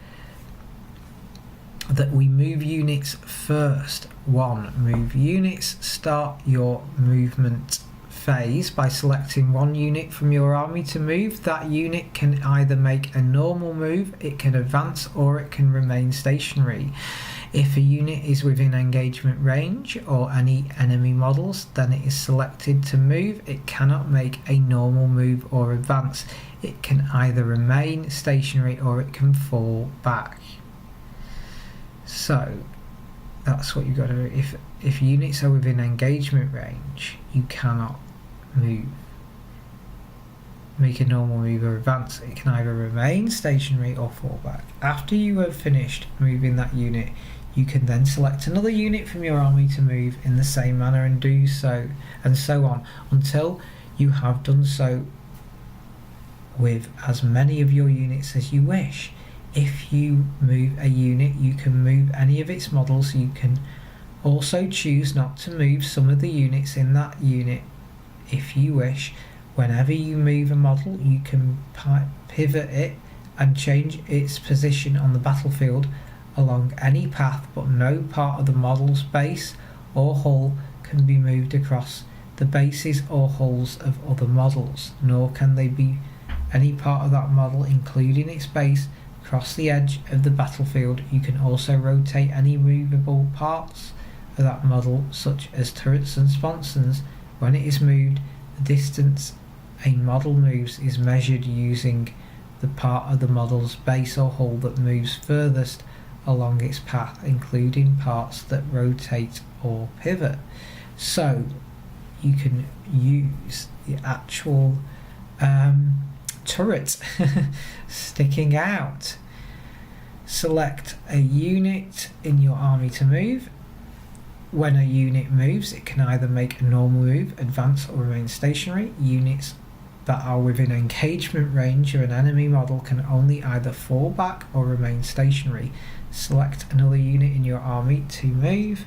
that we move units first. 1. Move units. Start your movement phase by selecting 1 unit from your army to move. That unit can either make a normal move, it can advance, or it can remain stationary. If a unit is within engagement range or any enemy models, then it is selected to move. It cannot make a normal move or advance. It can either remain stationary or it can fall back. So that's what you've got to do. If units are within engagement range, you cannot move, make a normal move or advance. It can either remain stationary or fall back. After you have finished moving that unit, you can then select another unit from your army to move in the same manner and do so, and so on, until you have done so with as many of your units as you wish. If you move a unit, you can move any of its models. You can also choose not to move some of the units in that unit if you wish. Whenever you move a model, you can pivot it and change its position on the battlefield along any path, but no part of the model's base or hull can be moved across the bases or hulls of other models, nor can they be any part of that model, including its base, cross the edge of the battlefield. You can also rotate any movable parts of that model, such as turrets and sponsons. When it is moved, the distance a model moves is measured using the part of the model's base or hull that moves furthest along its path, including parts that rotate or pivot. So you can use the actual turret sticking out. Select a unit in your army to move. When a unit moves, it can either make a normal move, advance, or remain stationary. Units that are within engagement range of an enemy model can only either fall back or remain stationary. Select another unit in your army to move,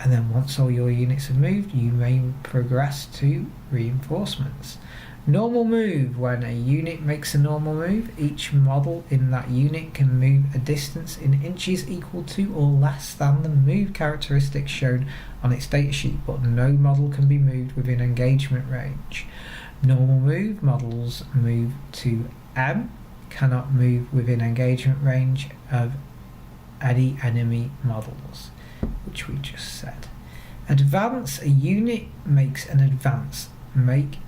and then once all your units have moved, you may progress to reinforcements. Normal move. When a unit makes a normal move, each model in that unit can move a distance in inches equal to or less than the move characteristics shown on its datasheet, but no model can be moved within engagement range. Normal move. Models move to M cannot move within engagement range of any enemy models, which we just said. Advance. A unit makes an advance. Make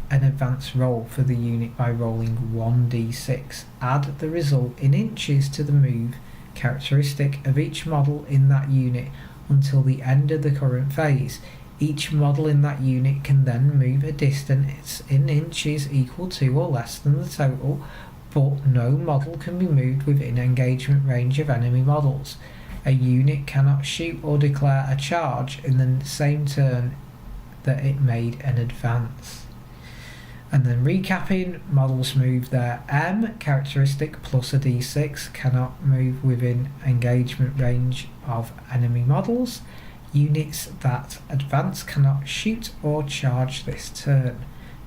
an advance roll for the unit by rolling 1d6. Add the result in inches to the move characteristic of each model in that unit until the end of the current phase. Each model in that unit can then move a distance in inches equal to or less than the total, but no model can be moved within engagement range of enemy models. A unit cannot shoot or declare a charge in the same turn that it made an advance. And then recapping, models move their M characteristic plus a d6, cannot move within engagement range of enemy models. Units that advance cannot shoot or charge this turn.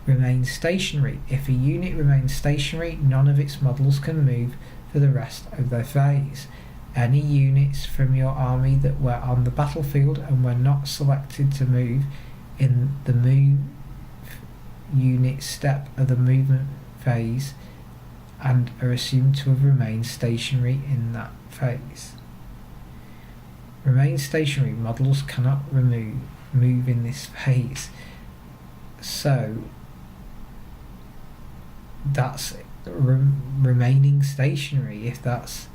Remain stationary. If a unit remains stationary, none of its models can move for the rest of their phase. Any units from your army that were on the battlefield and were not selected to move in the move unit step of the movement phase and are assumed to have remained stationary in that phase. Remain stationary. Models cannot move in this phase. So that's remaining stationary if that's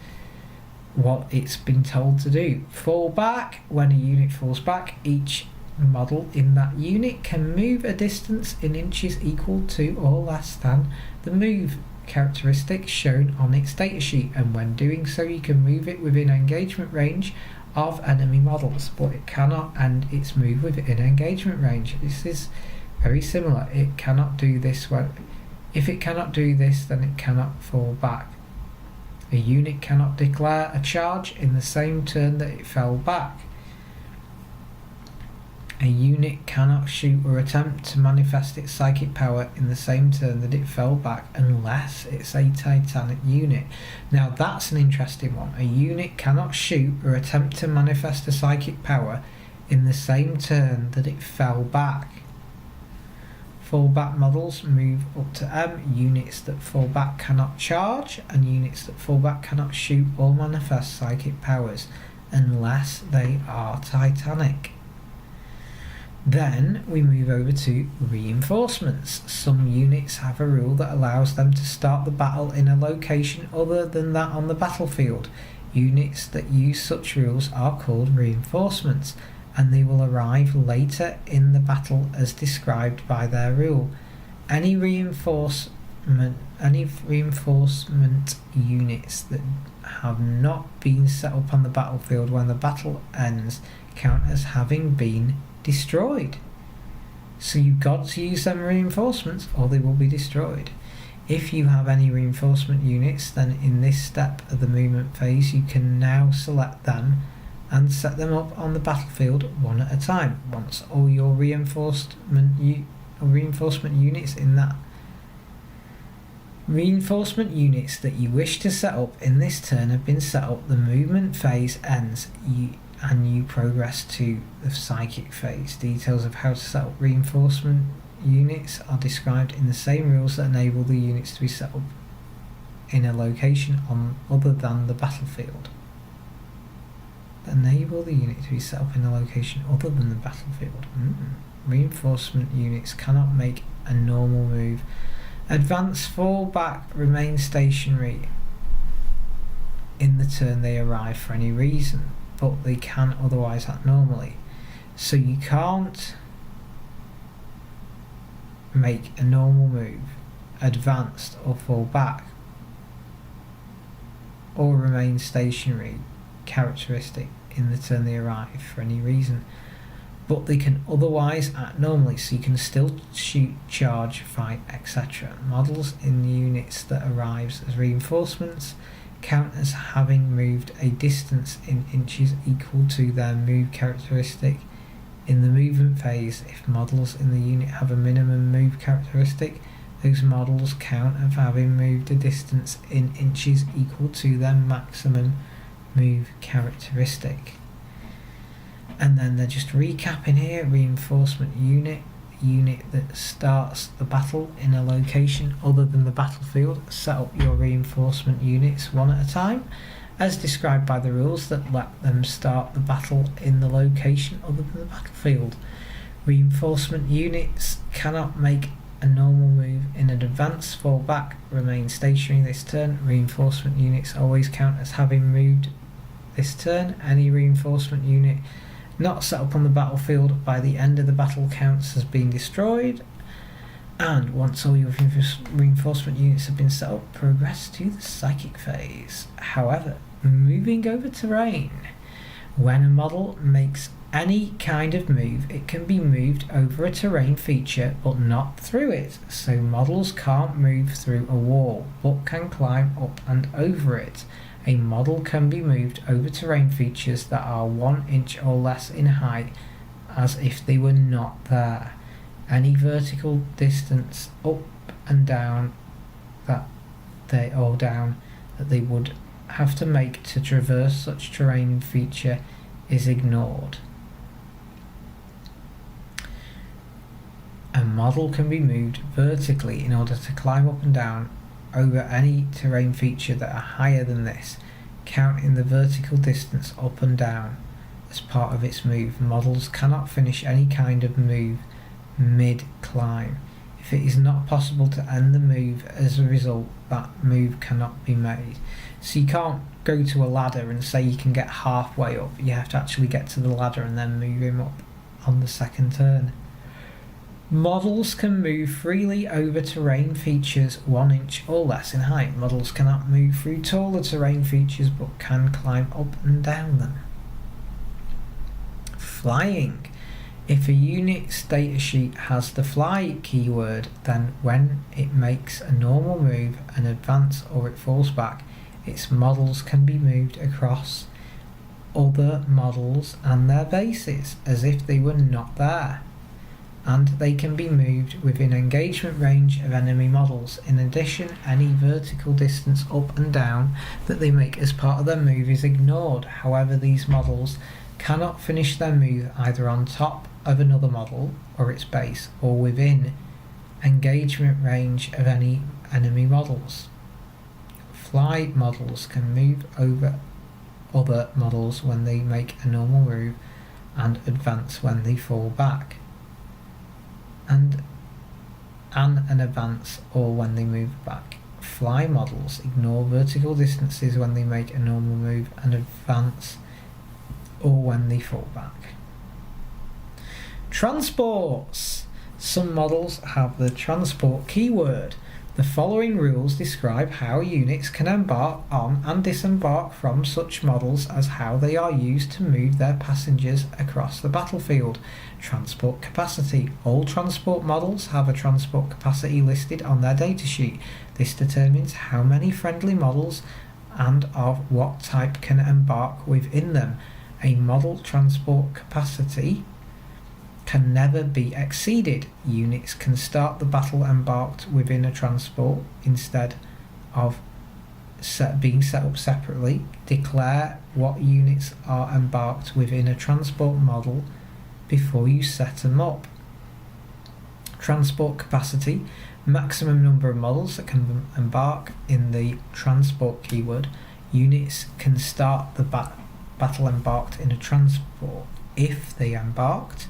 what it's been told to do. Fall back. When a unit falls back, each model in that unit can move a distance in inches equal to or less than the move characteristic shown on its datasheet, and when doing so you can move it within engagement range of enemy models, but it cannot end its move within engagement range. This is very similar. It cannot do this. If it cannot do this, then it cannot fall back. A unit cannot declare a charge in the same turn that it fell back. A unit cannot shoot or attempt to manifest its psychic power in the same turn that it fell back unless it's a titanic unit. Now that's an interesting one. A unit cannot shoot or attempt to manifest a psychic power in the same turn that it fell back. Fallback models move up to M. Units that fall back cannot charge, and units that fall back cannot shoot or manifest psychic powers unless they are titanic. Then we move over to reinforcements. Some units have a rule that allows them to start the battle in a location other than that on the battlefield. Units that use such rules are called reinforcements, and they will arrive later in the battle as described by their rule. Any reinforcement units that have not been set up on the battlefield when the battle ends count as having been destroyed. So you've got to use them reinforcements or they will be destroyed. If you have any reinforcement units, then in this step of the movement phase you can now select them and set them up on the battlefield one at a time. Once all your reinforcement units in that reinforcement units that you wish to set up in this turn have been set up, the movement phase ends. and you progress to the psychic phase. Details of how to set up reinforcement units are described in the same rules that enable the units to be set up in a location other than the battlefield. Enable the unit to be set up in a location other than the battlefield. Reinforcement units cannot make a normal move. Advance, fall back, remain stationary in the turn they arrive for any reason, but they can otherwise act normally. So you can't make a normal move, advanced or fall back, or remain stationary characteristic in the turn they arrive for any reason, but they can otherwise act normally, so you can still shoot, charge, fight, etc. Models in units that arrives as reinforcements count as having moved a distance in inches equal to their move characteristic in the movement phase. If models in the unit have a minimum move characteristic, those models count as having moved a distance in inches equal to their maximum move characteristic. And then they're just recapping here. Reinforcement unit that starts the battle in a location other than the battlefield. Set up your reinforcement units one at a time, as described by the rules that let them start the battle in the location other than the battlefield. Reinforcement units cannot make a normal move in an advance, fall back, remain stationary this turn. Reinforcement units always count as having moved this turn. Any reinforcement unit not set up on the battlefield by the end of the battle counts as being destroyed. And once all your reinforcement units have been set up, progress to the psychic phase. However, moving over terrain. When a model makes any kind of move, it can be moved over a terrain feature but not through it. So models can't move through a wall but can climb up and over it. A model can be moved over terrain features that are 1 inch or less in height as if they were not there. Any vertical distance up and down that they would have to make to traverse such terrain feature is ignored. A model can be moved vertically in order to climb up and down over any terrain feature that are higher than this, counting the vertical distance up and down as part of its move. Models cannot finish any kind of move mid-climb. If it is not possible to end the move as a result, that move cannot be made. So you can't go to a ladder and say you can get halfway up. You have to actually get to the ladder and then move him up on the second turn. Models can move freely over terrain features 1 inch or less in height. Models cannot move through taller terrain features but can climb up and down them. Flying. If a unit's datasheet has the fly keyword, then when it makes a normal move, an advance, or it falls back, its models can be moved across other models and their bases as if they were not there. And they can be moved within engagement range of enemy models. In addition, any vertical distance up and down that they make as part of their move is ignored. However, these models cannot finish their move either on top of another model or its base, or within engagement range of any enemy models. Fly models can move over other models when they make a normal move and advance when they fall back, and an advance or when they move back. Fly models ignore vertical distances when they make a normal move and advance or when they fall back. Transports. Some models have the transport keyword. The following rules describe how units can embark on and disembark from such models as how they are used to move their passengers across the battlefield. Transport capacity. All transport models have a transport capacity listed on their datasheet. This determines how many friendly models and of what type can embark within them. A model transport capacity can never be exceeded. Units can start the battle embarked within a transport instead of being set up separately. Declare what units are embarked within a transport model before you set them up. Transport capacity, maximum number of models that can embark in the transport keyword. Units can start the battle embarked in a transport if they embarked.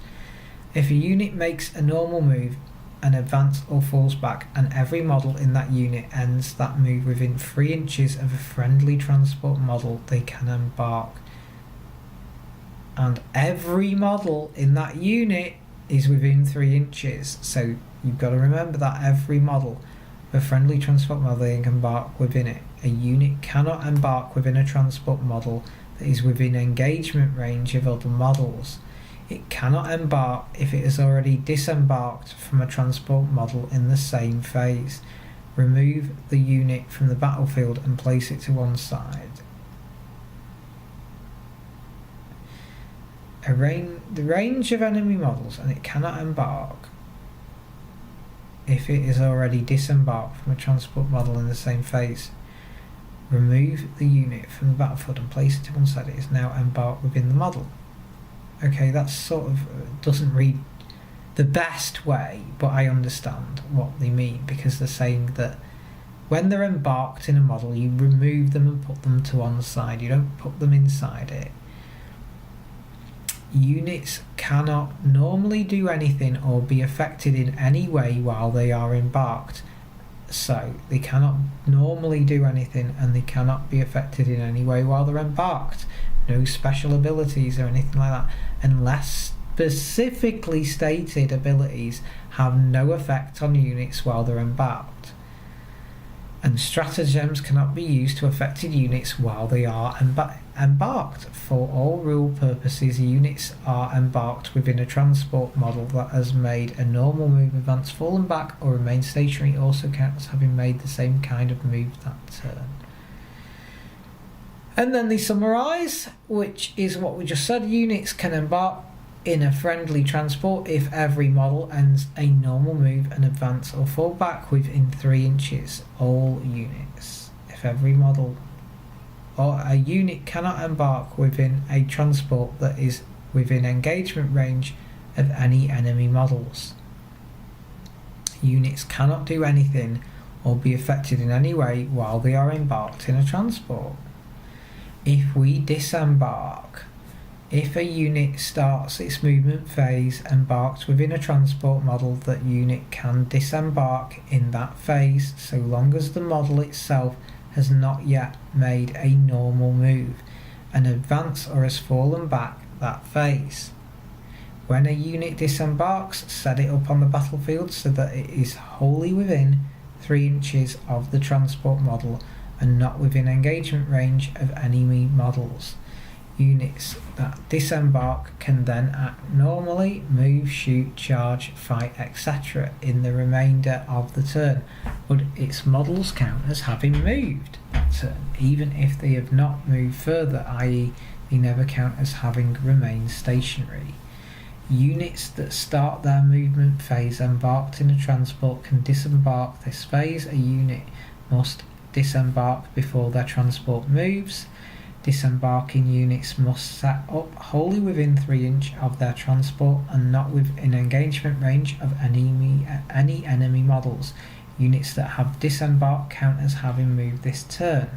If a unit makes a normal move, an advance or falls back, and every model in that unit ends that move within 3 inches of a friendly transport model, they can embark. And every model in that unit is within 3 inches, so you've got to remember that every model of a friendly transport model, they can embark within it. A unit cannot embark within a transport model that is within engagement range of other models. It cannot embark if it has already disembarked from a transport model in the same phase. Remove the unit from the battlefield and place it to one side. The range of enemy models, and it cannot embark if it is already disembarked from a transport model in the same phase. Remove the unit from the battlefield and place it to one side. It is now embarked within the model. Okay, that sort of doesn't read the best way, but I understand what they mean, because they're saying that when they're embarked in a model, you remove them and put them to one side. You don't put them inside it. Units cannot normally do anything or be affected in any way while they are embarked. So they cannot normally do anything, and they cannot be affected in any way while they're embarked. No special abilities or anything like that, unless specifically stated abilities have no effect on units while they're embarked. And stratagems cannot be used to affected units while they are embarked. For all rule purposes, units are embarked within a transport model that has made a normal move, advance, fallen back, or remain stationary also counts as having made the same kind of move that turn. And then they summarise, which is what we just said. Units can embark in a friendly transport if every model ends a normal move and advance or fall back within 3 inches. All units. If every model or a unit cannot embark within a transport that is within engagement range of any enemy models. Units cannot do anything or be affected in any way while they are embarked in a transport. If we disembark, if a unit starts its movement phase embarked within a transport model, that unit can disembark in that phase so long as the model itself has not yet made a normal move, an advance, or has fallen back that phase. When a unit disembarks, set it up on the battlefield so that it is wholly within 3 inches of the transport model and not within engagement range of enemy models. Units that disembark can then act normally, move, shoot, charge, fight, etc. in the remainder of the turn, but its models count as having moved that turn, even if they have not moved further, i.e. they never count as having remained stationary. Units that start their movement phase embarked in a transport can disembark this phase. A unit must disembark before their transport moves. Disembarking units must set up wholly within 3 inches of their transport and not within engagement range of any enemy models. Units that have disembarked count as having moved this turn.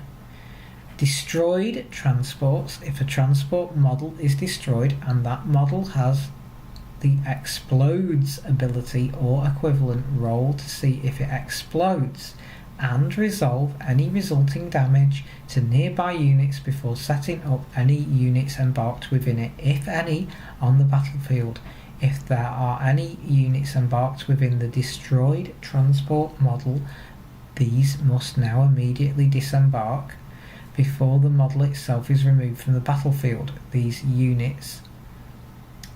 Destroyed transports. If a transport model is destroyed and that model has the explodes ability or equivalent, roll to see if it explodes and resolve any resulting damage to nearby units before setting up any units embarked within it, if any, on the battlefield. If there are any units embarked within the destroyed transport model, these must now immediately disembark before the model itself is removed from the battlefield. These units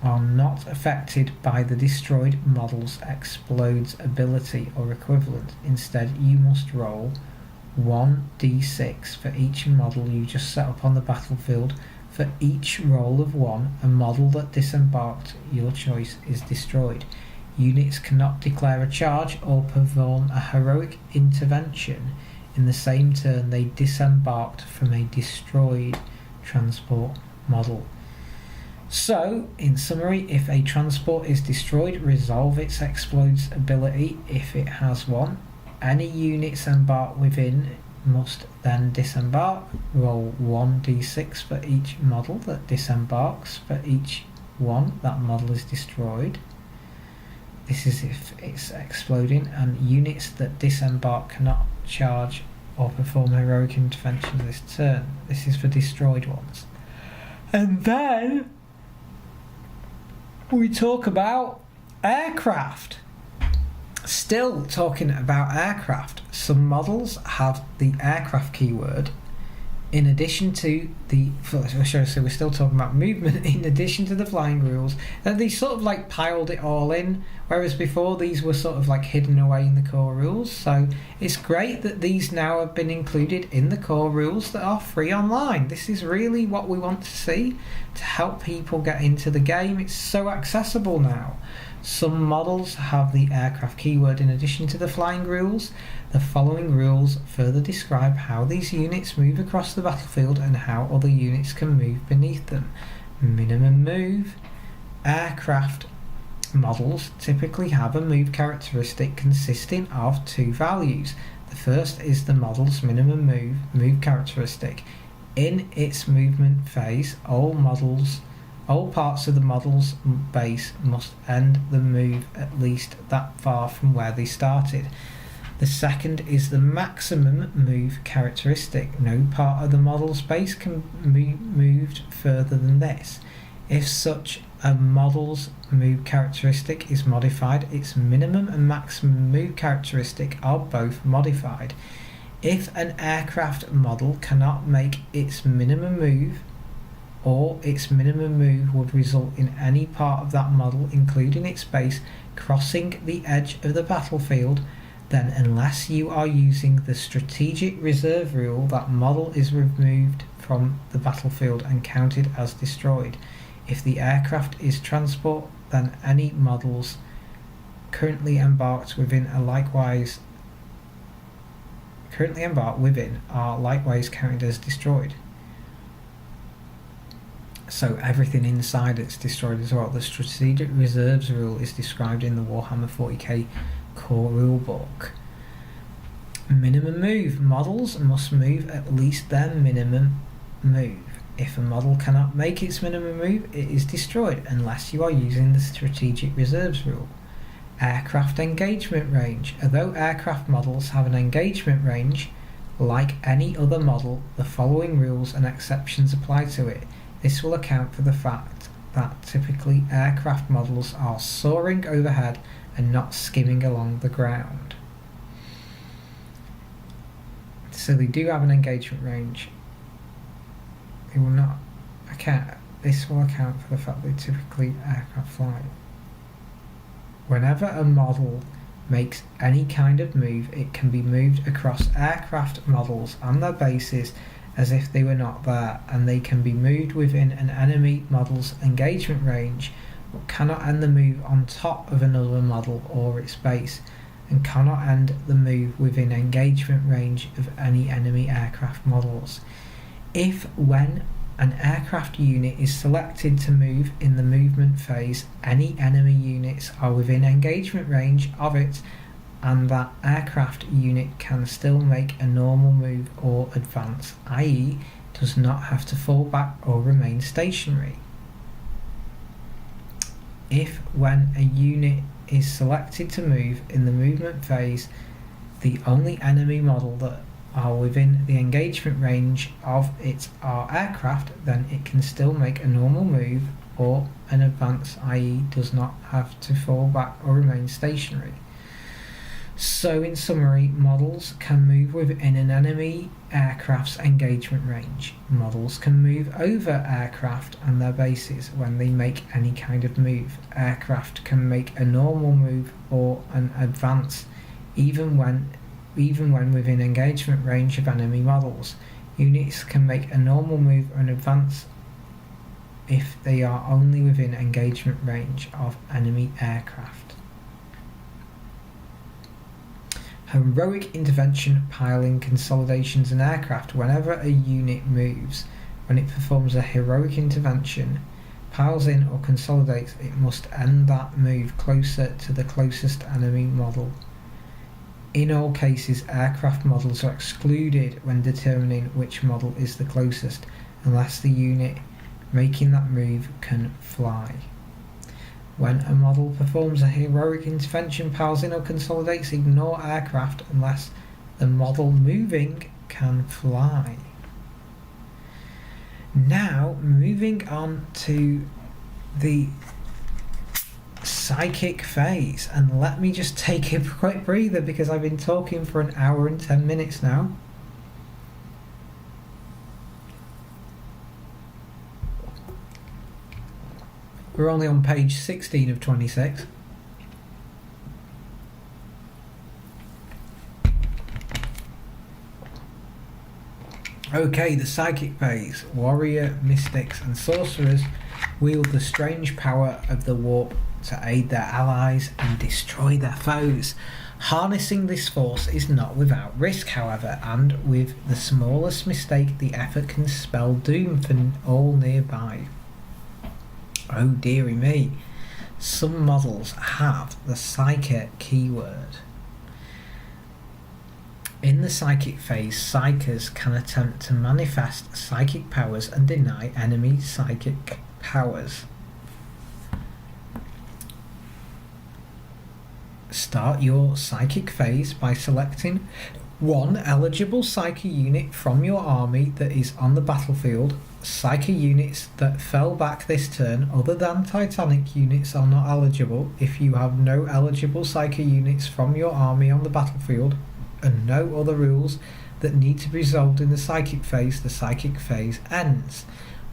are not affected by the destroyed model's explodes ability or equivalent. Instead, you must roll 1d6 for each model you just set up on the battlefield. For each roll of 1, a model that disembarked your choice is destroyed. Units cannot declare a charge or perform a heroic intervention in the same turn they disembarked from a destroyed transport model. So, in summary, if a transport is destroyed, resolve its explodes ability if it has one. Any units embarked within must then disembark. Roll 1d6 for each model that disembarks. For each one, that model is destroyed. This is if it's exploding, and units that disembark cannot charge or perform heroic intervention this turn. This is for destroyed ones. And then we talk about aircraft. Still talking about aircraft. Some models have the aircraft keyword in addition to the, so we're still talking about movement in addition to the flying rules, and they sort of like piled it all in, whereas before these were sort of like hidden away in the core rules. So it's great that these now have been included in the core rules that are free online. This is really what we want to see to help people get into the game. It's so accessible now. Some models have the aircraft keyword in addition to the flying rules. The following rules further describe how these units move across the battlefield and how other units can move beneath them. Minimum move. Aircraft models typically have a move characteristic consisting of two values. The first is the model's minimum move characteristic. In its movement phase, all parts of the model's base must end the move at least that far from where they started. The second is the maximum move characteristic. No part of the model's base can be moved further than this. If such a model's move characteristic is modified, its minimum and maximum move characteristic are both modified. If an aircraft model cannot make its minimum move, or its minimum move would result in any part of that model, including its base, crossing the edge of the battlefield, then unless you are using the strategic reserve rule, that model is removed from the battlefield and counted as destroyed. If the aircraft is transport, then any models currently embarked within are likewise counted as destroyed. So everything inside it's destroyed as well. The strategic reserves rule is described in the Warhammer 40k core rulebook. Minimum move. Models must move at least their minimum move. If a model cannot make its minimum move, it is destroyed unless you are using the strategic reserves rule. Aircraft engagement range. Although aircraft models have an engagement range, like any other model, the following rules and exceptions apply to it. This will account for the fact that typically aircraft models are soaring overhead and not skimming along the ground. So they do have an engagement range. They will not account. This will account for the fact that typically aircraft fly. Whenever a model makes any kind of move, it can be moved across aircraft models and their bases as if they were not there, and they can be moved within an enemy model's engagement range, but cannot end the move on top of another model or its base, and cannot end the move within engagement range of any enemy aircraft models. If, when an aircraft unit is selected to move in the movement phase, any enemy units are within engagement range of it, and that aircraft unit can still make a normal move or advance, i.e. does not have to fall back or remain stationary. If, when a unit is selected to move in the movement phase, the only enemy model that are within the engagement range of it are aircraft, then it can still make a normal move or an advance, i.e. does not have to fall back or remain stationary. So in summary, models can move within an enemy aircraft's engagement range. Models can move over aircraft and their bases when they make any kind of move. Aircraft can make a normal move or an advance even when within engagement range of enemy models. Units can make a normal move or an advance if they are only within engagement range of enemy aircraft. Heroic intervention, piling, consolidations and aircraft. Whenever a unit moves, when it performs a heroic intervention, piles in or consolidates, it must end that move closer to the closest enemy model. In all cases, aircraft models are excluded when determining which model is the closest, unless the unit making that move can fly. When a model performs a heroic intervention, piles in or consolidates, ignore aircraft unless the model moving can fly. Now, moving on to the psychic phase, and let me just take a quick breather because I've been talking for an hour and 10 minutes now. We're only on page 16 of 26. Okay, the psychic phase. Warrior, mystics and sorcerers wield the strange power of the warp to aid their allies and destroy their foes. Harnessing this force is not without risk, however, and with the smallest mistake the effort can spell doom for all nearby. Oh dearie me. Some models have the psychic keyword. In the psychic phase, psychers can attempt to manifest psychic powers and deny enemy psychic powers. Start your psychic phase by selecting one eligible psychic unit from your army that is on the battlefield. Psychic units that fell back this turn other than Titanic units are not eligible. If you have no eligible psychic units from your army on the battlefield and no other rules that need to be resolved in the psychic phase ends.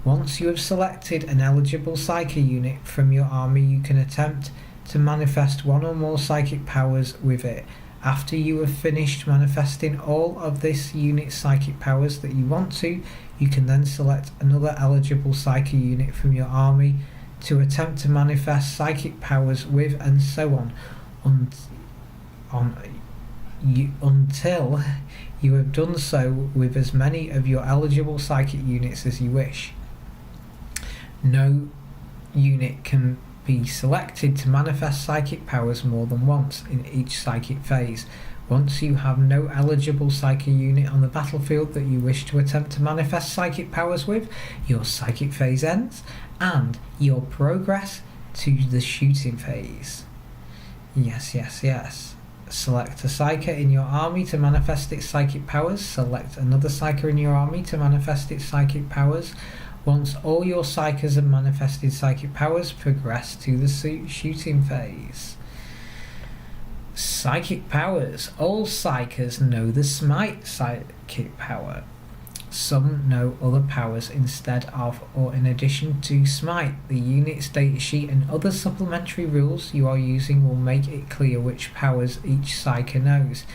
Once you have selected an eligible psychic unit from your army, you can attempt to manifest one or more psychic powers with it. After you have finished manifesting all of this unit's psychic powers that you want to, you can then select another eligible psychic unit from your army to attempt to manifest psychic powers with, and so on, until you have done so with as many of your eligible psychic units as you wish. No unit can be selected to manifest psychic powers more than once in each psychic phase. Once you have no eligible psychic unit on the battlefield that you wish to attempt to manifest psychic powers with, your psychic phase ends and your progress to the shooting phase. Yes. Select a psyker in your army to manifest its psychic powers. Select another psyker in your army to manifest its psychic powers. Once all your psykers have manifested psychic powers, progress to the shooting phase. Psychic powers. All psykers know the smite psychic power. Some know other powers instead of or in addition to smite. The unit's datasheet and other supplementary rules you are using will make it clear which powers each psyker knows.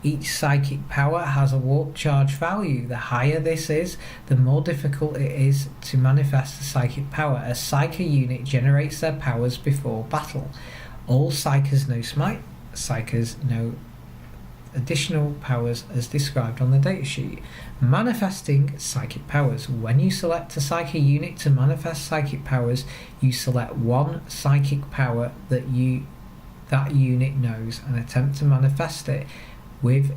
Each psychic power has a warp charge value. The higher this is, the more difficult it is to manifest a psychic power. A psyker unit generates their powers before battle. All psykers know smite. Psykers know additional powers as described on the datasheet. Manifesting psychic powers. When you select a psychic unit to manifest psychic powers, you select one psychic power that unit knows and attempt to manifest it. With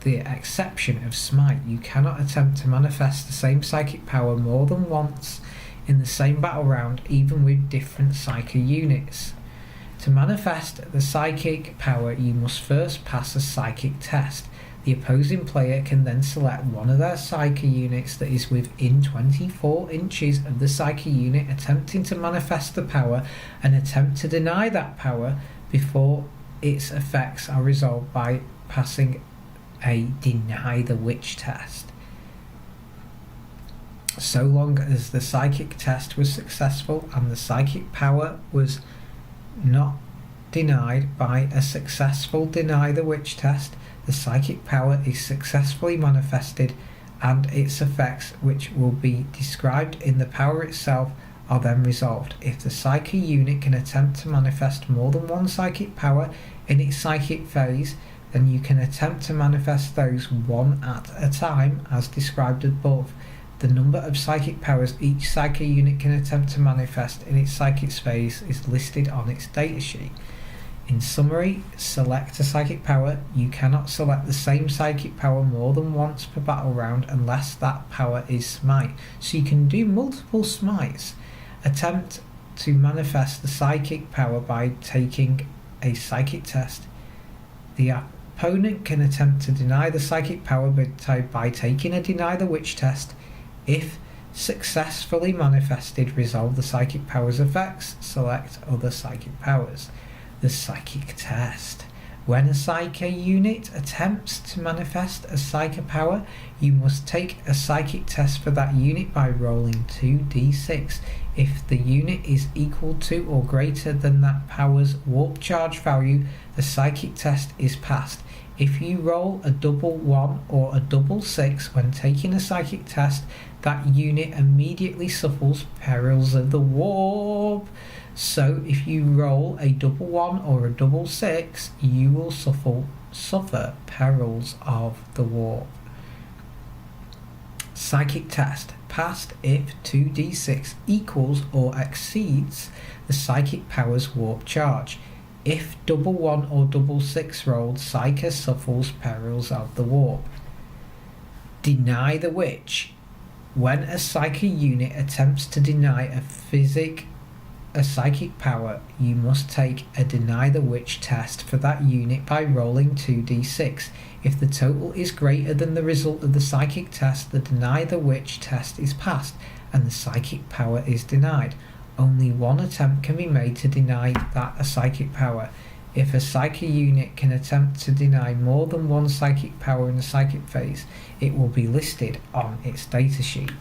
the exception of smite, you cannot attempt to manifest the same psychic power more than once in the same battle round, even with different psychic units. To manifest the psychic power, you must first pass a psychic test. The opposing player can then select one of their psychic units that is within 24 inches of the psychic unit attempting to manifest the power and attempt to deny that power before its effects are resolved by passing a deny the witch test. So long as the psychic test was successful and the psychic power was not denied by a successful deny the witch test, the psychic power is successfully manifested and its effects, which will be described in the power itself, are then resolved. If the psychic unit can attempt to manifest more than one psychic power in its psychic phase, then you can attempt to manifest those one at a time, as described above. The number of psychic powers each psychic unit can attempt to manifest in its psychic phase is listed on its datasheet. In summary, select a psychic power. You cannot select the same psychic power more than once per battle round unless that power is smite. So you can do multiple smites. Attempt to manifest the psychic power by taking a psychic test. The opponent can attempt to deny the psychic power by taking a deny the witch test. If successfully manifested, resolve the psychic power's effects. Select other psychic powers. The psychic test. When a psychic unit attempts to manifest a psychic power, you must take a psychic test for that unit by rolling 2d6. If the unit is equal to or greater than that power's warp charge value, the psychic test is passed. If you roll a double 1 or a double 6 when taking a psychic test, that unit immediately suffers perils of the warp. So if you roll a double 1 or a double 6, you will suffer perils of the warp. Psychic test passed if 2d6 equals or exceeds the psychic power's warp charge. If double 1 or double 6 rolled, Psyker suffers perils of the warp. Deny the witch. When a psychic unit attempts to deny a psychic power, you must take a deny the witch test for that unit by rolling 2d6. If the total is greater than the result of the psychic test, the deny the witch test is passed and the psychic power is denied. Only one attempt can be made to deny a psychic power. If a psychic unit can attempt to deny more than one psychic power in the psychic phase, it will be listed on its datasheet.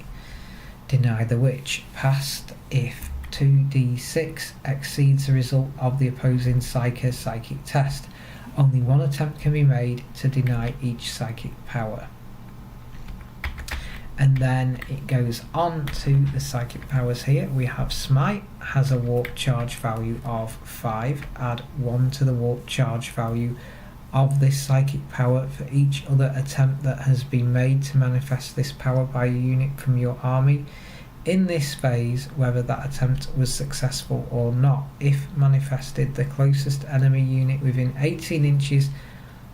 Deny the witch. Passed if 2d6 exceeds the result of the opposing psychic test. Only one attempt can be made to deny each psychic power. And then it goes on to the psychic powers here. We have Smite, has a warp charge value of 5. Add 1 to the warp charge value of this psychic power for each other attempt that has been made to manifest this power by a unit from your army in this phase, whether that attempt was successful or not. If manifested, the closest enemy unit within 18 inches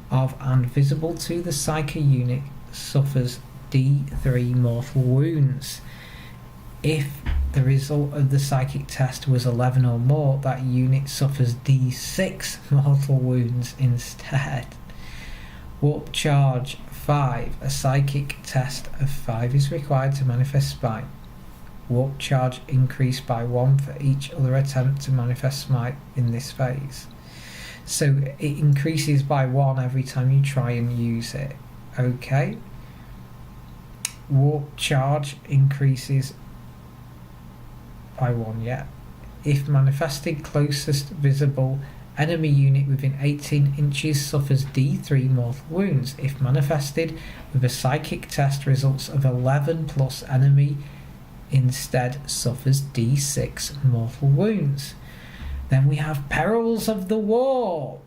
of and visible to the psychic unit suffers D3 mortal wounds. If the result of the psychic test was 11 or more, that unit suffers D6 mortal wounds instead. Warp charge 5. A psychic test of 5 is required to manifest Smite. Warp charge increased by 1 for each other attempt to manifest Smite in this phase. So it increases by 1 every time you try and use it. Okay. Warp charge increases by 1, yeah. If manifested, closest visible enemy unit within 18 inches suffers D3 mortal wounds. If manifested with a psychic test, results of 11 plus enemy instead suffers D6 mortal wounds. Then we have Perils of the Warp.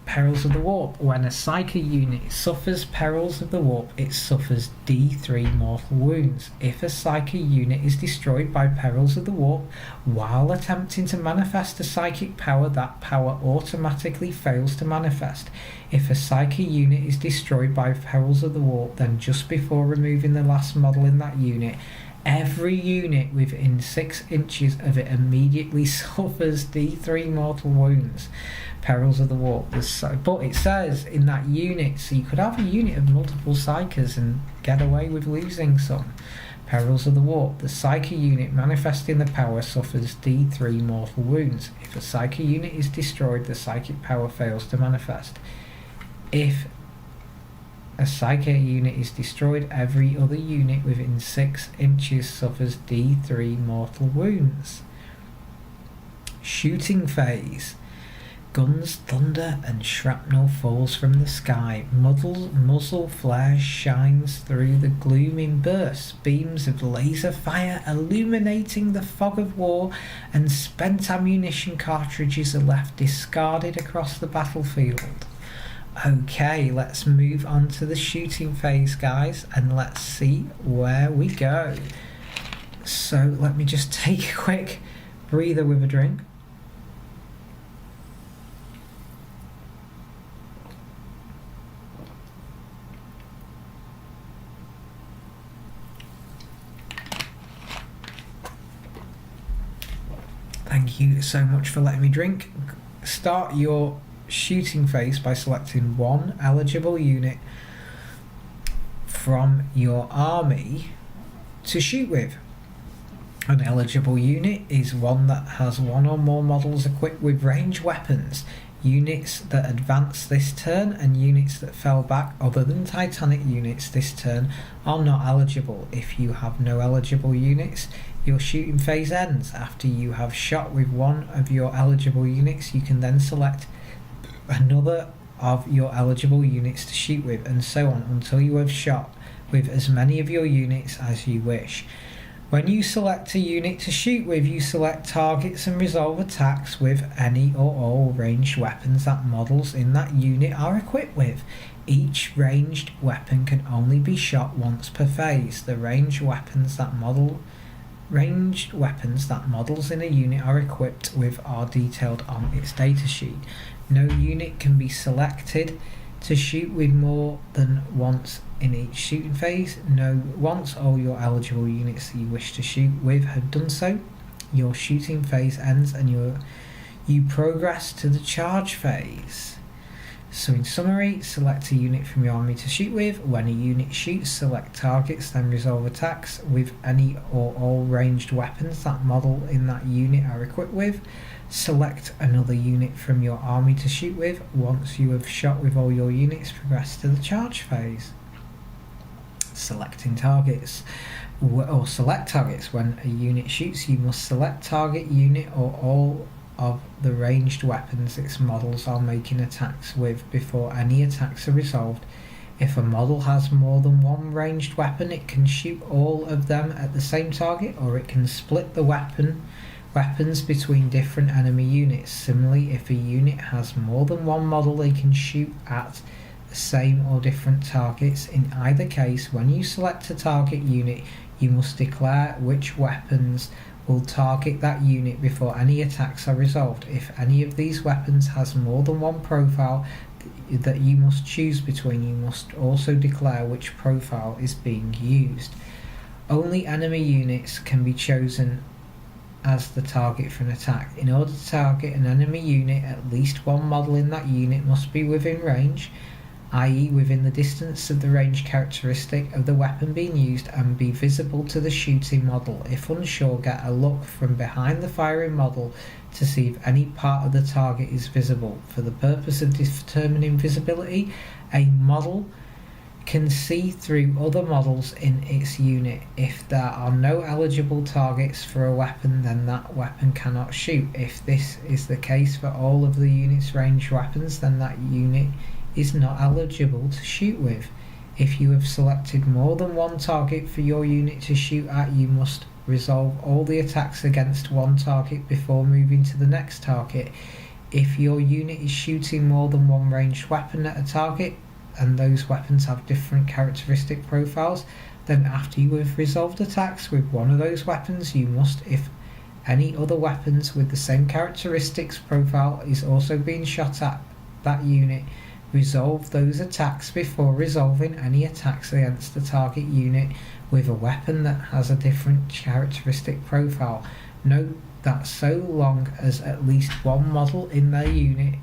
Perils of the Warp. When a psychic unit suffers Perils of the Warp, it suffers D3 mortal wounds. If a psychic unit is destroyed by Perils of the Warp while attempting to manifest a psychic power, that power automatically fails to manifest. If a psychic unit is destroyed by Perils of the Warp, then just before removing the last model in that unit, every unit within 6 inches of it immediately suffers D3 mortal wounds. Perils of the Warp. But it says in that unit, so you could have a unit of multiple psychers and get away with losing some. Perils of the Warp. The psychic unit manifesting the power suffers D3 mortal wounds. If a psychic unit is destroyed, the psychic power fails to manifest. If a psychic unit is destroyed, every other unit within 6 inches suffers D3 mortal wounds. Shooting phase. Guns, thunder and shrapnel falls from the sky. Muzzle flare shines through the glooming bursts. Beams of laser fire illuminating the fog of war, and spent ammunition cartridges are left discarded across the battlefield. Okay, let's move on to the shooting phase, guys, and let's see where we go. So let me just take a quick breather with a drink. Thank you so much for letting me drink. Start your shooting phase by selecting one eligible unit from your army to shoot with. An eligible unit is one that has one or more models equipped with ranged weapons. Units that advance this turn and units that fell back other than Titanic units this turn are not eligible. If you have no eligible units, your shooting phase ends. After you have shot with one of your eligible units, you can then select another of your eligible units to shoot with, and so on until you have shot with as many of your units as you wish. When you select a unit to shoot with, you select targets and resolve attacks with any or all ranged weapons that models in that unit are equipped with. Each ranged weapon can only be shot once per phase. The ranged weapons that models in a unit are equipped with are detailed on its datasheet. No unit can be selected to shoot with more than once in each shooting phase. Once all your eligible units that you wish to shoot with have done so, your shooting phase ends and you progress to the charge phase. So in summary, select a unit from your army to shoot with. When a unit shoots, select targets, then resolve attacks with any or all ranged weapons that model in that unit are equipped with. Select another unit from your army to shoot with. Once you have shot with all your units, progress to the charge phase. Selecting targets or select targets. When a unit shoots, you must select target unit or all of the ranged weapons its models are making attacks with before any attacks are resolved. If a model has more than one ranged weapon, it can shoot all of them at the same target, or it can split the weapons between different enemy units. Similarly, if a unit has more than one model, they can shoot at the same or different targets. In either case, when you select a target unit, you must declare which weapons will target that unit before any attacks are resolved. If any of these weapons has more than one profile that you must choose between, you must also declare which profile is being used. Only enemy units can be chosen as the target for an attack. In order to target an enemy unit, at least one model in that unit must be within range, i.e. within the distance of the range characteristic of the weapon being used, and be visible to the shooting model. If unsure, get a look from behind the firing model to see if any part of the target is visible. For the purpose of determining visibility, a model can see through other models in its unit. If there are no eligible targets for a weapon, then that weapon cannot shoot. If this is the case for all of the unit's ranged weapons, then that unit is not eligible to shoot with. If you have selected more than one target for your unit to shoot at, you must resolve all the attacks against one target before moving to the next target. If your unit is shooting more than one ranged weapon at a target, and those weapons have different characteristic profiles, then after you have resolved attacks with one of those weapons, you must, if any other weapons with the same characteristics profile is also being shot at that unit, resolve those attacks before resolving any attacks against the target unit with a weapon that has a different characteristic profile. Note that so long as at least one model in their unit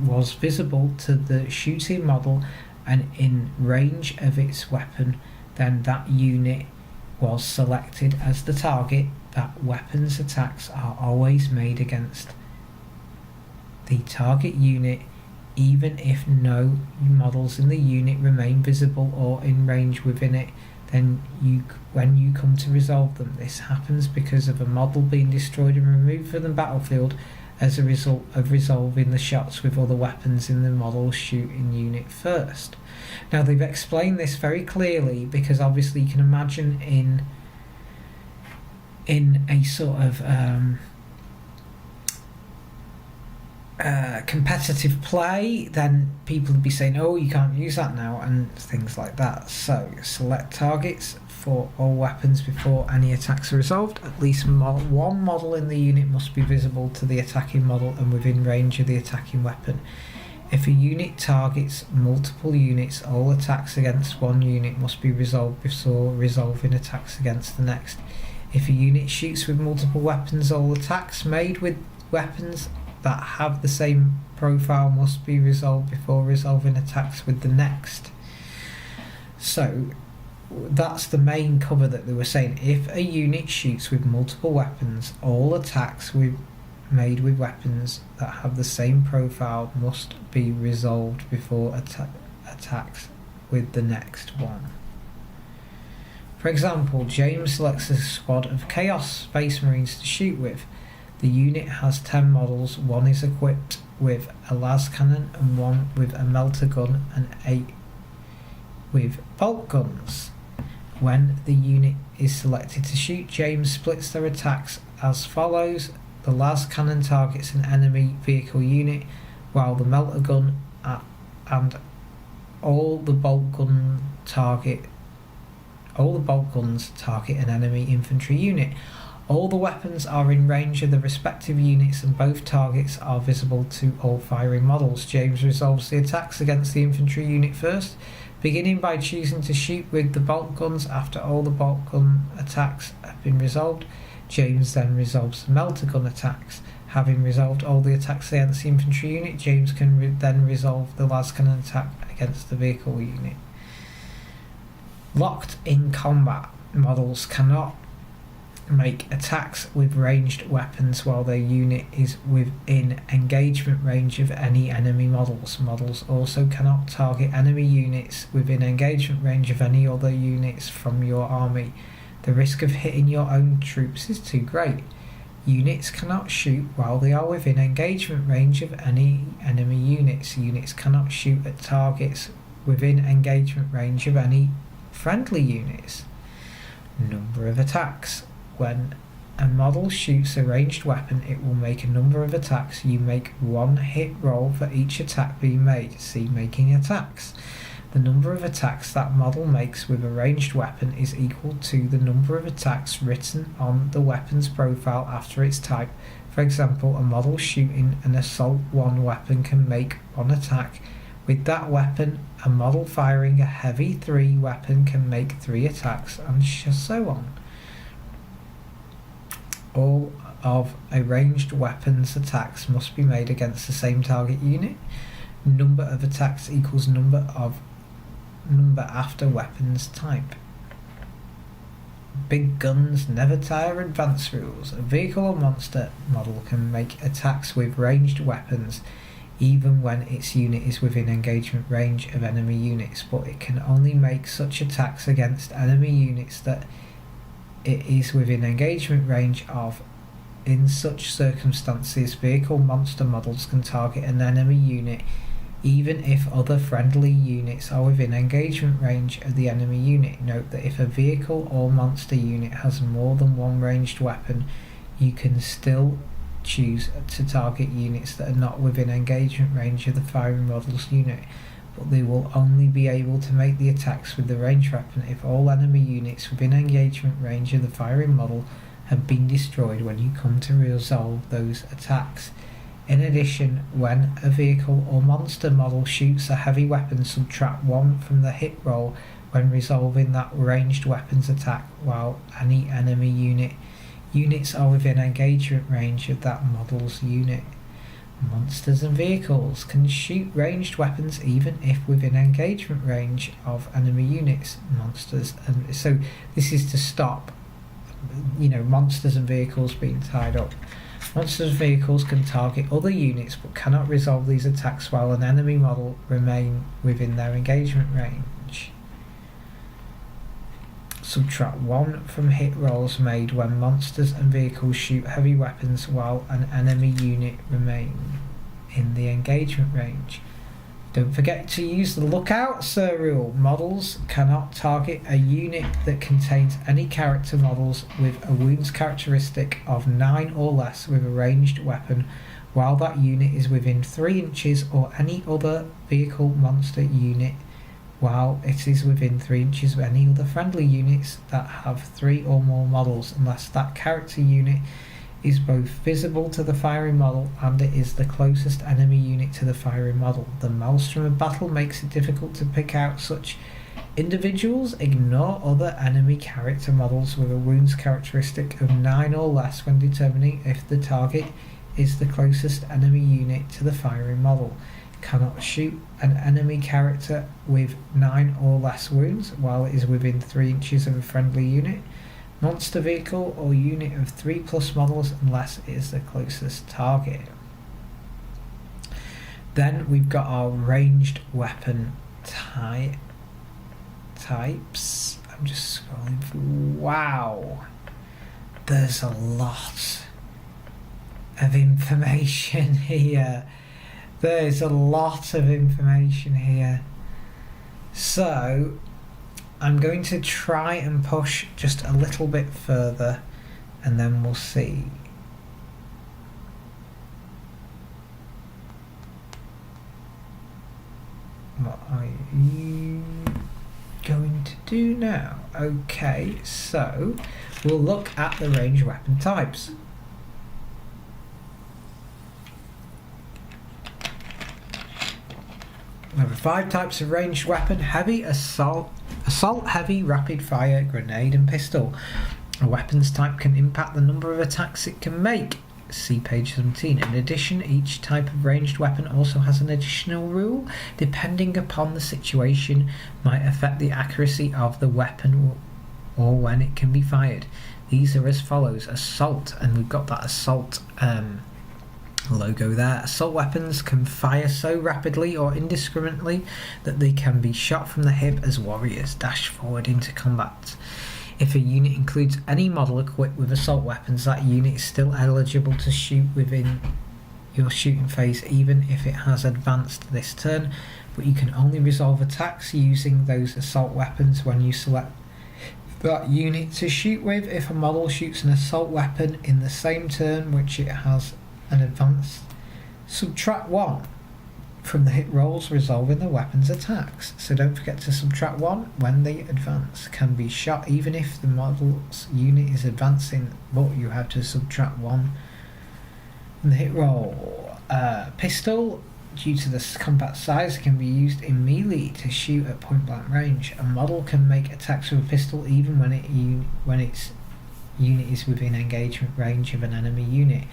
was visible to the shooting model and in range of its weapon, then that unit was selected as the target. That weapon's attacks are always made against the target unit, even if no models in the unit remain visible or in range within it. Then when you come to resolve them, this happens because of a model being destroyed and removed from the battlefield as a result of resolving the shots with other weapons in the model's shooting unit first. Now, they've explained this very clearly, because obviously you can imagine in a sort of competitive play, then people would be saying, oh, you can't use that now, and things like that. So select targets for all weapons before any attacks are resolved. At least one model in the unit must be visible to the attacking model and within range of the attacking weapon. If a unit targets multiple units, all attacks against one unit must be resolved before resolving attacks against the next. If a unit shoots with multiple weapons, all attacks made with weapons that have the same profile must be resolved before resolving attacks with the next. So that's the main cover that they were saying. If a unit shoots with multiple weapons, all attacks made with weapons that have the same profile must be resolved before attacks with the next one. For example, James selects a squad of Chaos Space Marines to shoot with. The unit has 10 models, one is equipped with a las cannon and one with a melter gun and 8 with bolt guns. When the unit is selected to shoot, James splits their attacks as follows. The las cannon targets an enemy vehicle unit, while the melter gun and all the bolt guns target an enemy infantry unit. All the weapons are in range of the respective units and both targets are visible to all firing models. James resolves the attacks against the infantry unit first, beginning by choosing to shoot with the bolt guns. After all the bolt gun attacks have been resolved, James then resolves the melter gun attacks. Having resolved all the attacks against the infantry unit, James can then resolve the las cannon attack against the vehicle unit. Locked in combat, models cannot make attacks with ranged weapons while their unit is within engagement range of any enemy models. Models also cannot target enemy units within engagement range of any other units from your army. The risk of hitting your own troops is too great. Units cannot shoot while they are within engagement range of any enemy units. Units cannot shoot at targets within engagement range of any friendly units. Number of attacks. When a model shoots a ranged weapon, it will make a number of attacks. You make one hit roll for each attack being made. See making attacks. The number of attacks that model makes with a ranged weapon is equal to the number of attacks written on the weapon's profile after its type. For example, a model shooting an Assault 1 weapon can make one attack with that weapon. A model firing a Heavy 3 weapon can make 3 attacks, and so on. All of a ranged weapon's attacks must be made against the same target unit. Number of attacks equals number after weapon's type. Big guns never tire. Advanced rules. A vehicle or monster model can make attacks with ranged weapons even when its unit is within engagement range of enemy units, but it can only make such attacks against enemy units that it is within engagement range of. In such circumstances, vehicle monster models can target an enemy unit even if other friendly units are within engagement range of the enemy unit. Note that if a vehicle or monster unit has more than one ranged weapon, you can still choose to target units that are not within engagement range of the firing model's unit, but they will only be able to make the attacks with the ranged weapon if all enemy units within engagement range of the firing model have been destroyed when you come to resolve those attacks. In addition, when a vehicle or monster model shoots a heavy weapon, subtract 1 from the hit roll when resolving that ranged weapon's attack while any enemy units are within engagement range of that model's unit. Monsters and vehicles can shoot ranged weapons even if within engagement range of enemy units. Monsters, and so this is to stop, monsters and vehicles being tied up. Monsters and vehicles can target other units but cannot resolve these attacks while an enemy model remain within their engagement range. Subtract 1 from hit rolls made when monsters and vehicles shoot heavy weapons while an enemy unit remain in the engagement range. Don't forget to use the Lookout Sir rule. Models cannot target a unit that contains any character models with a wounds characteristic of 9 or less with a ranged weapon while that unit is within 3 inches, or any other vehicle monster unit while it is within 3 inches of any other friendly units that have 3 or more models, unless that character unit is both visible to the firing model and it is the closest enemy unit to the firing model. The maelstrom of battle makes it difficult to pick out such individuals. Ignore other enemy character models with a wounds characteristic of 9 or less when determining if the target is the closest enemy unit to the firing model. Cannot shoot an enemy character with 9 or less wounds while it is within 3 inches of a friendly unit, monster vehicle, or unit of 3+ models unless it is the closest target. Then we've got our ranged weapon types. I'm just scrolling through. Wow, there's a lot of information here. There's a lot of information here. So I'm going to try and push just a little bit further and then we'll see. What are you going to do now? Okay, so we'll look at the ranged weapon types. There are 5 types of ranged weapon: heavy, assault, heavy, rapid fire, grenade and pistol. A weapon's type can impact the number of attacks it can make. See page 17. In addition, each type of ranged weapon also has an additional rule. Depending upon the situation, might affect the accuracy of the weapon or when it can be fired. These are as follows: assault, and we've got that assault logo there. Assault weapons can fire so rapidly or indiscriminately that they can be shot from the hip as warriors dash forward into combat. If a unit includes any model equipped with assault weapons, that unit is still eligible to shoot within your shooting phase even if it has advanced this turn, but you can only resolve attacks using those assault weapons when you select that unit to shoot with. If a model shoots an assault weapon in the same turn which it has an advance, subtract 1 from the hit rolls resolving the weapon's attacks. So don't forget to subtract 1 when the advance. Can be shot even if the model's unit is advancing, but you have to subtract 1 from the hit roll. Pistol, due to the compact size, can be used in melee to shoot at point blank range. A model can make attacks with a pistol even when its unit is within engagement range of an enemy unit,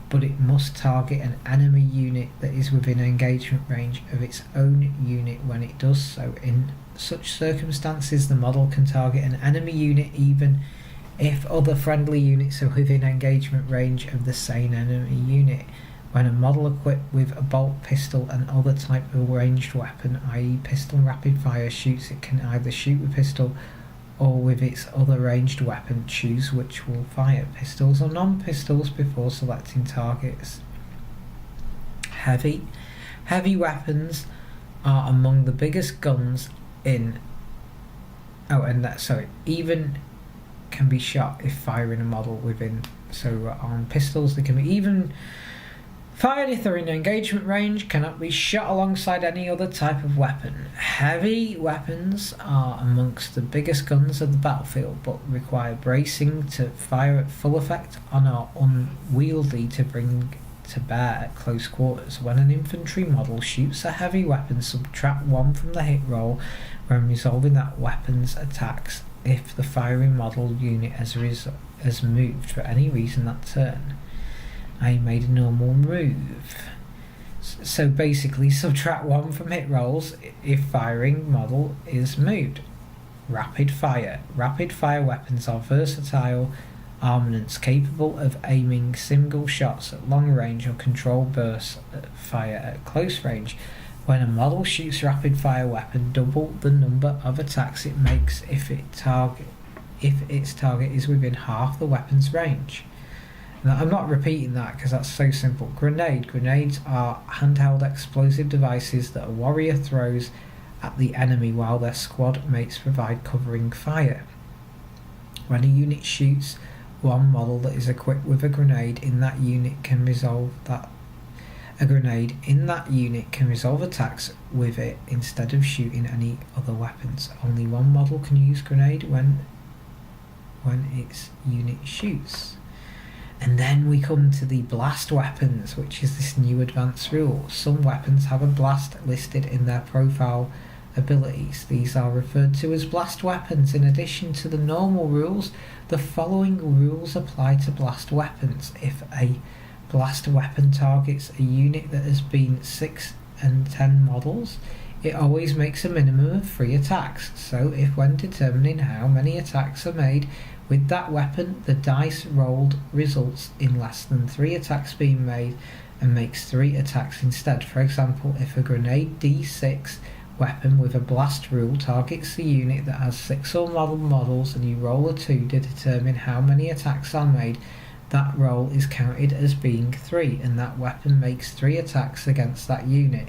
but it must target an enemy unit that is within engagement range of its own unit when it does so. In such circumstances, the model can target an enemy unit even if other friendly units are within engagement range of the same enemy unit. When a model equipped with a bolt, pistol and other type of ranged weapon, i.e. pistol rapid fire, shoots, it can either shoot with pistol or with its other ranged weapon. Choose which will fire, pistols or non-pistols, before selecting targets. Heavy weapons are among the biggest guns in even can be shot if firing a model within. So on pistols, they can be even fired if they're in engagement range, cannot be shot alongside any other type of weapon. Heavy weapons are amongst the biggest guns of the battlefield, but require bracing to fire at full effect and are unwieldy to bring to bear at close quarters. When an infantry model shoots a heavy weapon, subtract 1 from the hit roll when resolving that weapon's attacks if the firing model unit has moved for any reason that turn. I made a normal move. So basically subtract 1 from hit rolls if firing model is moved. Rapid fire. Rapid fire weapons are versatile armaments capable of aiming single shots at long range or controlled bursts fire at close range. When a model shoots a rapid fire weapon, double the number of attacks it makes if its target is within half the weapon's range. Now, I'm not repeating that because that's so simple. Grenades are handheld explosive devices that a warrior throws at the enemy while their squad mates provide covering fire. When a unit shoots one model that is equipped with a grenade in that unit can resolve that A grenade in that unit can resolve attacks with it instead of shooting any other weapons. Only one model can use grenade when its unit shoots. And then we come to the blast weapons, which is this new advanced rule. Some weapons have a blast listed in their profile abilities. These are referred to as blast weapons. In addition to the normal rules, the following rules apply to blast weapons. If a blast weapon targets a unit that has been 6 and 10 models, it always makes a minimum of 3 attacks. So if when determining how many attacks are made with that weapon, the dice rolled results in less than 3 attacks being made and makes 3 attacks instead. For example, if a grenade D6 weapon with a blast rule targets the unit that has 6 or more models and you roll a 2 to determine how many attacks are made, that roll is counted as being 3 and that weapon makes 3 attacks against that unit.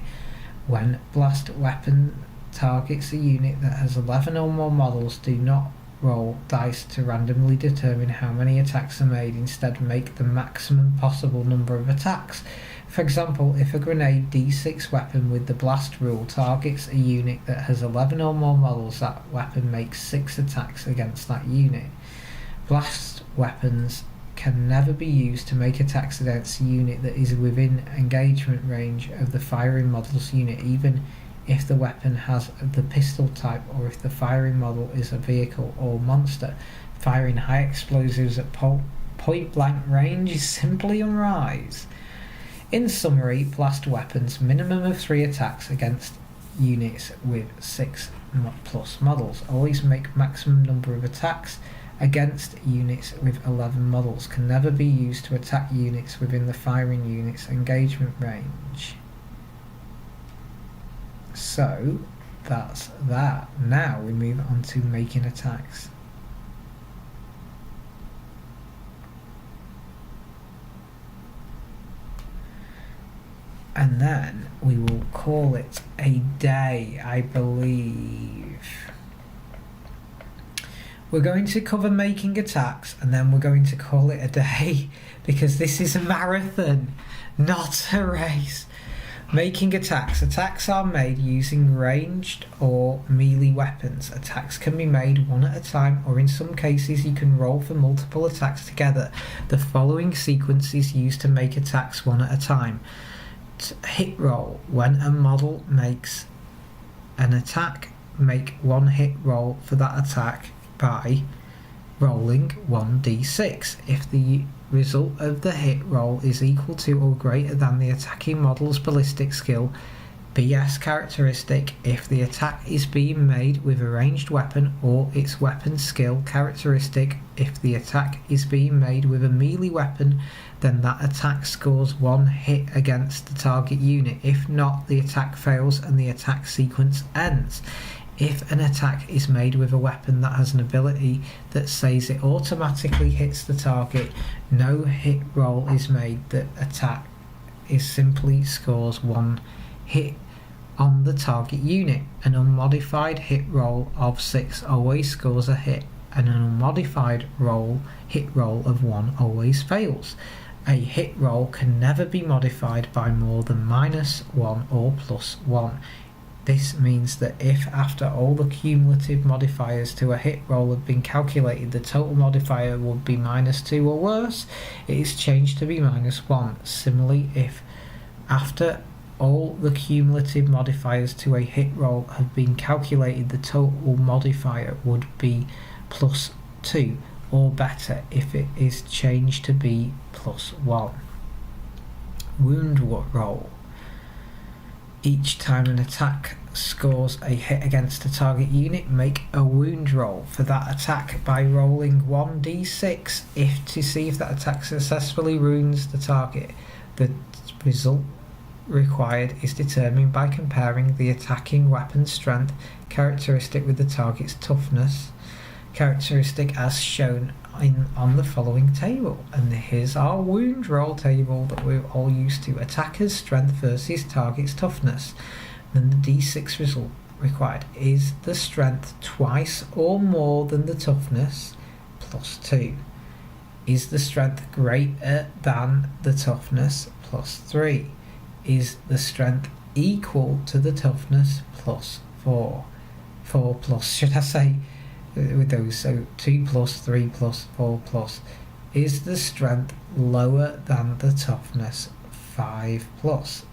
When blast weapon targets a unit that has 11 or more models, do not roll dice to randomly determine how many attacks are made. Instead, make the maximum possible number of attacks. For example, if a grenade D6 weapon with the blast rule targets a unit that has 11 or more models, that weapon makes 6 attacks against that unit. Blast weapons can never be used to make attacks against a unit that is within engagement range of the firing model's unit, even if the weapon has the pistol type or if the firing model is a vehicle or monster. Firing high explosives at point blank range is simply unwise. In summary, blast weapons minimum of 3 attacks against units with 6 plus models. Always make maximum number of attacks against units with 11 models. Can never be used to attack units within the firing unit's engagement range. So that's that. Now we move on to making attacks. And then we will call it a day, I believe. We're going to cover making attacks and then we're going to call it a day because this is a marathon, not a race. Making attacks. Attacks are made using ranged or melee weapons. Attacks can be made one at a time, or in some cases you can roll for multiple attacks together. The following sequence is used to make attacks one at a time. Hit roll. When a model makes an attack, make one hit roll for that attack by rolling 1d6. If the result of the hit roll is equal to or greater than the attacking model's ballistic skill BS characteristic, if the attack is being made with a ranged weapon, or its weapon skill characteristic, if the attack is being made with a melee weapon, then that attack scores 1 hit against the target unit. If not, the attack fails and the attack sequence ends. If an attack is made with a weapon that has an ability that says it automatically hits the target, no hit roll is made. The attack is simply scores 1 hit on the target unit. An unmodified hit roll of 6 always scores a hit, and an unmodified hit roll of 1 always fails. A hit roll can never be modified by more than -1 or +1. This means that if after all the cumulative modifiers to a hit roll have been calculated, the total modifier would be -2 or worse, it is changed to be -1. Similarly, if after all the cumulative modifiers to a hit roll have been calculated, the total modifier would be +2 or better if it is changed to be +1. Wound roll. Each time an attack scores a hit against a target unit, make a wound roll for that attack by rolling 1d6 to see if that attack successfully wounds the target. The result required is determined by comparing the attacking weapon's strength characteristic with the target's toughness characteristic as shown on the following table. And here's our wound roll table that we're all used to. Attacker's strength versus target's toughness. Then the d6 result required is the strength twice or more than the toughness +2. Is the strength greater than the toughness +3? is the strength equal to the toughness plus 4. 4 plus, should I say, with those, so 2 plus, 3 plus, 4 plus. Is the strength lower than the toughness? 5 plus.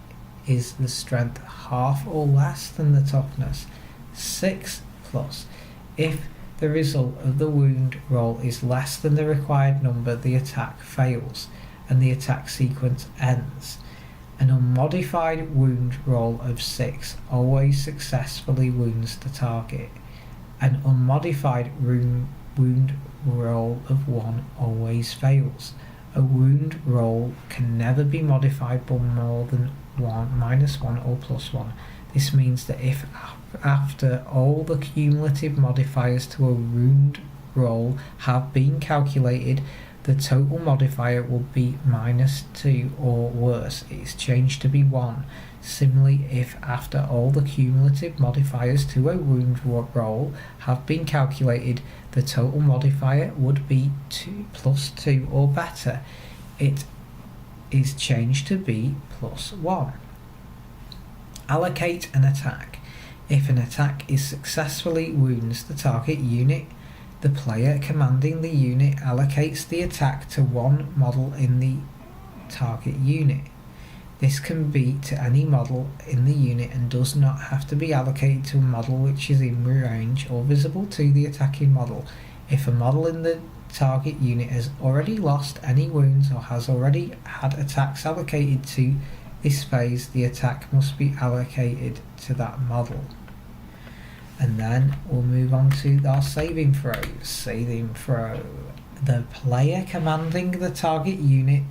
Is the strength half or less than the toughness? 6 plus. If the result of the wound roll is less than the required number, the attack fails and the attack sequence ends. An unmodified wound roll of 6 always successfully wounds the target. An unmodified wound roll of 1 always fails. A wound roll can never be modified by more than 1, -1 or +1. This means that if after all the cumulative modifiers to a wound roll have been calculated, the total modifier will be -2 or worse. It is changed to be 1. Similarly, if after all the cumulative modifiers to a wound roll have been calculated, the total modifier would be 2 + 2 or better. It is changed to be +1. Allocate an attack. If an attack is successfully wounds the target unit, the player commanding the unit allocates the attack to one model in the target unit. This can be to any model in the unit and does not have to be allocated to a model which is in range or visible to the attacking model. If a model in the target unit has already lost any wounds or has already had attacks allocated to this phase, the attack must be allocated to that model. And then we'll move on to our saving throws. Saving throw. The player commanding the target unit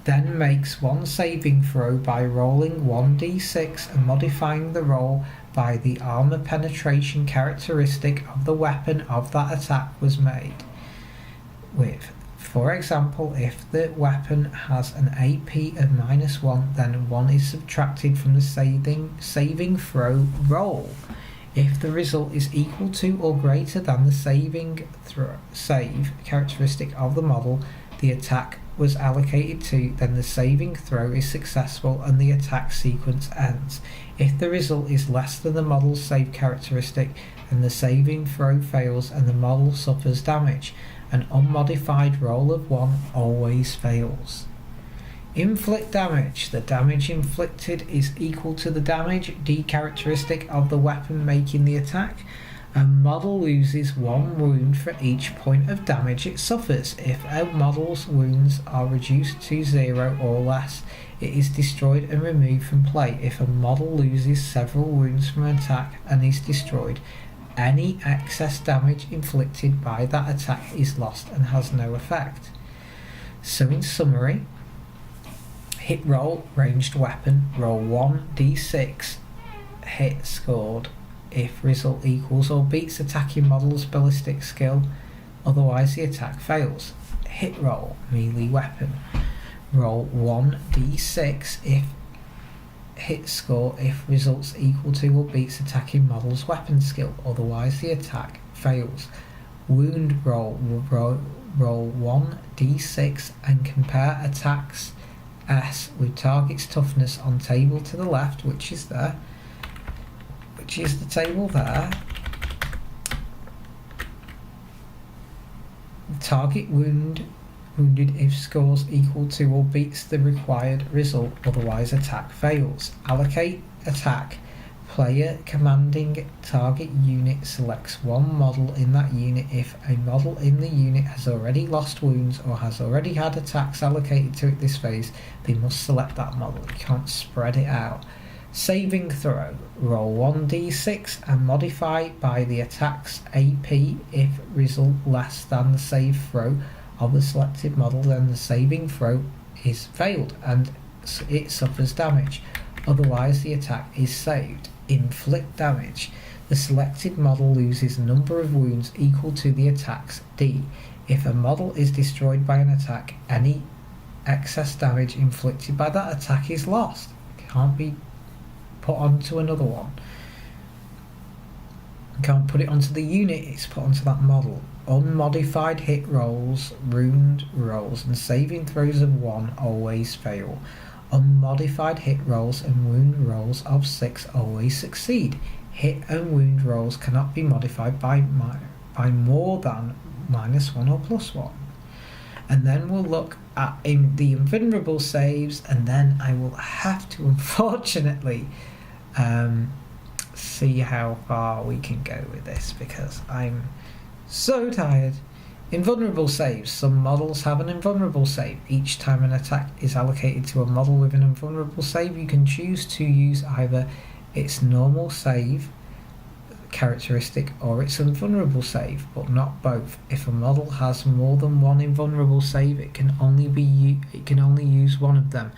then makes one saving throw by rolling 1d6 and modifying the roll by the armor penetration characteristic of the weapon of that attack was made with. For example, if the weapon has an AP of -1, then 1 is subtracted from the saving throw roll. If the result is equal to or greater than the save characteristic of the model the attack was allocated to, then the saving throw is successful and the attack sequence ends. If the result is less than the model's save characteristic, then the saving throw fails and the model suffers damage. An unmodified roll of 1 always fails. Inflict damage. The damage inflicted is equal to the damage D characteristic of the weapon making the attack. A model loses 1 wound for each point of damage it suffers. If a model's wounds are reduced to 0 or less, it is destroyed and removed from play. If a model loses several wounds from an attack and is destroyed, any excess damage inflicted by that attack is lost and has no effect. So in summary, hit roll, ranged weapon, roll 1d6, hit scored if result equals or beats attacking model's ballistic skill, otherwise the attack fails. Hit roll, melee weapon, roll 1d6 if hit score if results equal to or beats attacking model's weapon skill, otherwise the attack fails. Wound roll, roll 1d6 and compare attacks S with target's toughness on table to the left, which is the table there. Target wounded if scores equal to or beats the required result, otherwise attack fails. Allocate attack. Player commanding target unit selects one model in that unit. If a model in the unit has already lost wounds or has already had attacks allocated to it this phase, they must select that model. You can't spread it out. Saving throw. Roll 1d6 and modify by the attack's AP. If result less than the save throw of the selected model, then the saving throw is failed and it suffers damage. Otherwise the attack is saved. Inflict damage. The selected model loses a number of wounds equal to the attack's D. If a model is destroyed by an attack, any excess damage inflicted by that attack is lost. It can't be put onto another one. You can't put it onto the unit, it's put onto that model. Unmodified hit rolls, wound rolls and saving throws of 1 always fail. Unmodified hit rolls and wound rolls of 6 always succeed. Hit and wound rolls cannot be modified by more than -1 or +1. And then we'll look at the invulnerable saves, and then I will have to unfortunately see how far we can go with this, because I'm so tired. Invulnerable saves. Some models have an invulnerable save. Each time an attack is allocated to a model with an invulnerable save, you can choose to use either its normal save characteristic or its invulnerable save, but not both. If a model has more than one invulnerable save, it can only use one of them.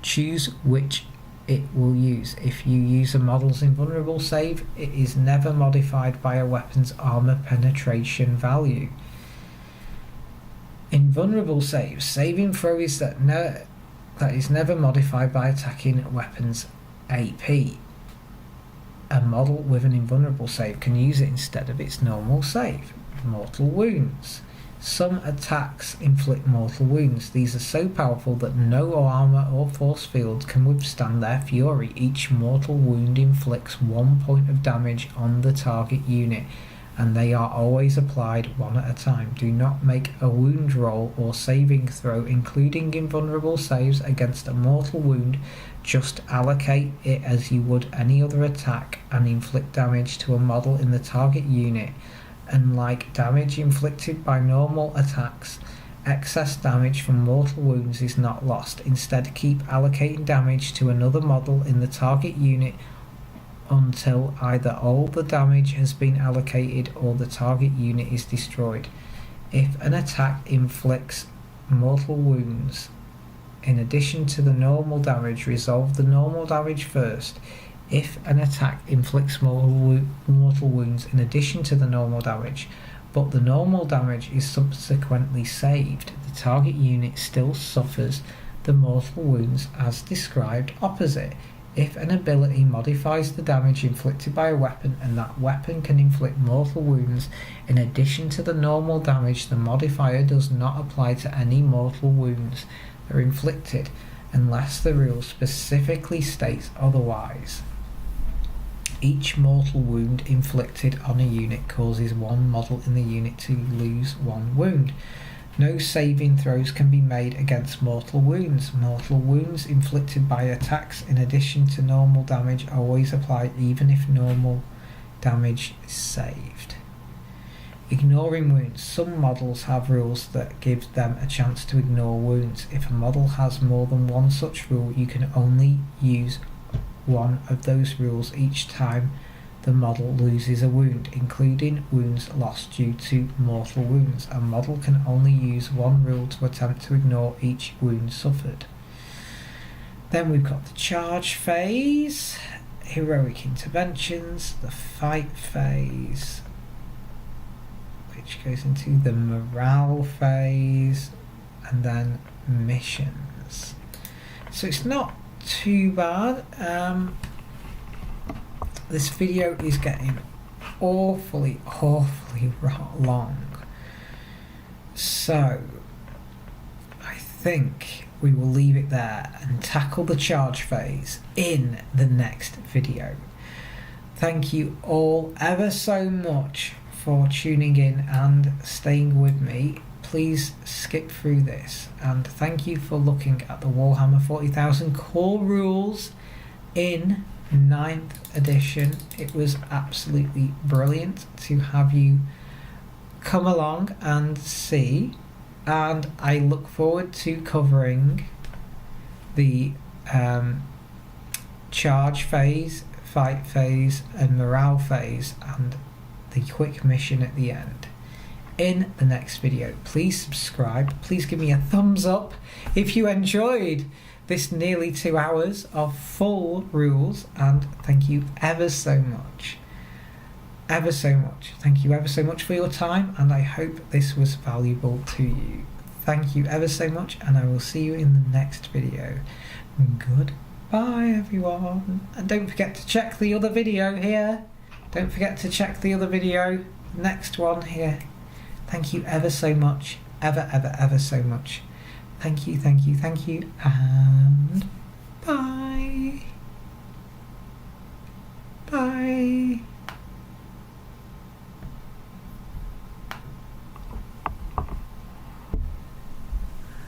Choose which it will use. If you use a model's invulnerable save, it is never modified by a weapon's armor penetration value. Invulnerable saves. Saving throw is that is never modified by attacking weapons AP. A model with an invulnerable save can use it instead of its normal save. Mortal wounds. Some attacks inflict mortal wounds. These are so powerful that no armor or force field can withstand their fury. Each mortal wound inflicts 1 point of damage on the target unit, and they are always applied one at a time. Do not make a wound roll or saving throw, including invulnerable saves, against a mortal wound. Just allocate it as you would any other attack and inflict damage to a model in the target unit. Unlike damage inflicted by normal attacks, excess damage from mortal wounds is not lost. Instead, keep allocating damage to another model in the target unit until either all the damage has been allocated or the target unit is destroyed. If an attack inflicts mortal wounds in addition to the normal damage, resolve the normal damage first. If an attack inflicts mortal wounds in addition to the normal damage, but the normal damage is subsequently saved, the target unit still suffers the mortal wounds as described opposite. If an ability modifies the damage inflicted by a weapon and that weapon can inflict mortal wounds in addition to the normal damage, the modifier does not apply to any mortal wounds that are inflicted unless the rule specifically states otherwise. Each mortal wound inflicted on a unit causes one model in the unit to lose 1 wound. No saving throws can be made against mortal wounds. Mortal wounds inflicted by attacks in addition to normal damage always apply even if normal damage is saved. Ignoring wounds. Some models have rules that give them a chance to ignore wounds. If a model has more than one such rule, you can only use one of those rules each time the model loses a wound, including wounds lost due to mortal wounds. A model can only use one rule to attempt to ignore each wound suffered. Then we've got the charge phase, heroic interventions, the fight phase, which goes into the morale phase, and then missions. So it's not too bad. This video is getting awfully long, so I think we will leave it there and tackle the charge phase in the next video. Thank you all ever so much for tuning in and staying with me. Please skip through this, and thank you for looking at the Warhammer 40,000 core rules in 9th edition. It was absolutely brilliant to have you come along and see, and I look forward to covering the charge phase, fight phase and morale phase and the quick mission at the end in the next video. Please subscribe, please give me a thumbs up if you enjoyed this nearly 2 hours of full rules, and thank you ever so much. Thank you ever so much for your time, and I hope this was valuable to you. Thank you ever so much, and I will see you in the next video. Goodbye everyone, and don't forget to check the other video here. Don't forget to check the other video, next one here. Thank you ever so much, ever so much. Thank you, and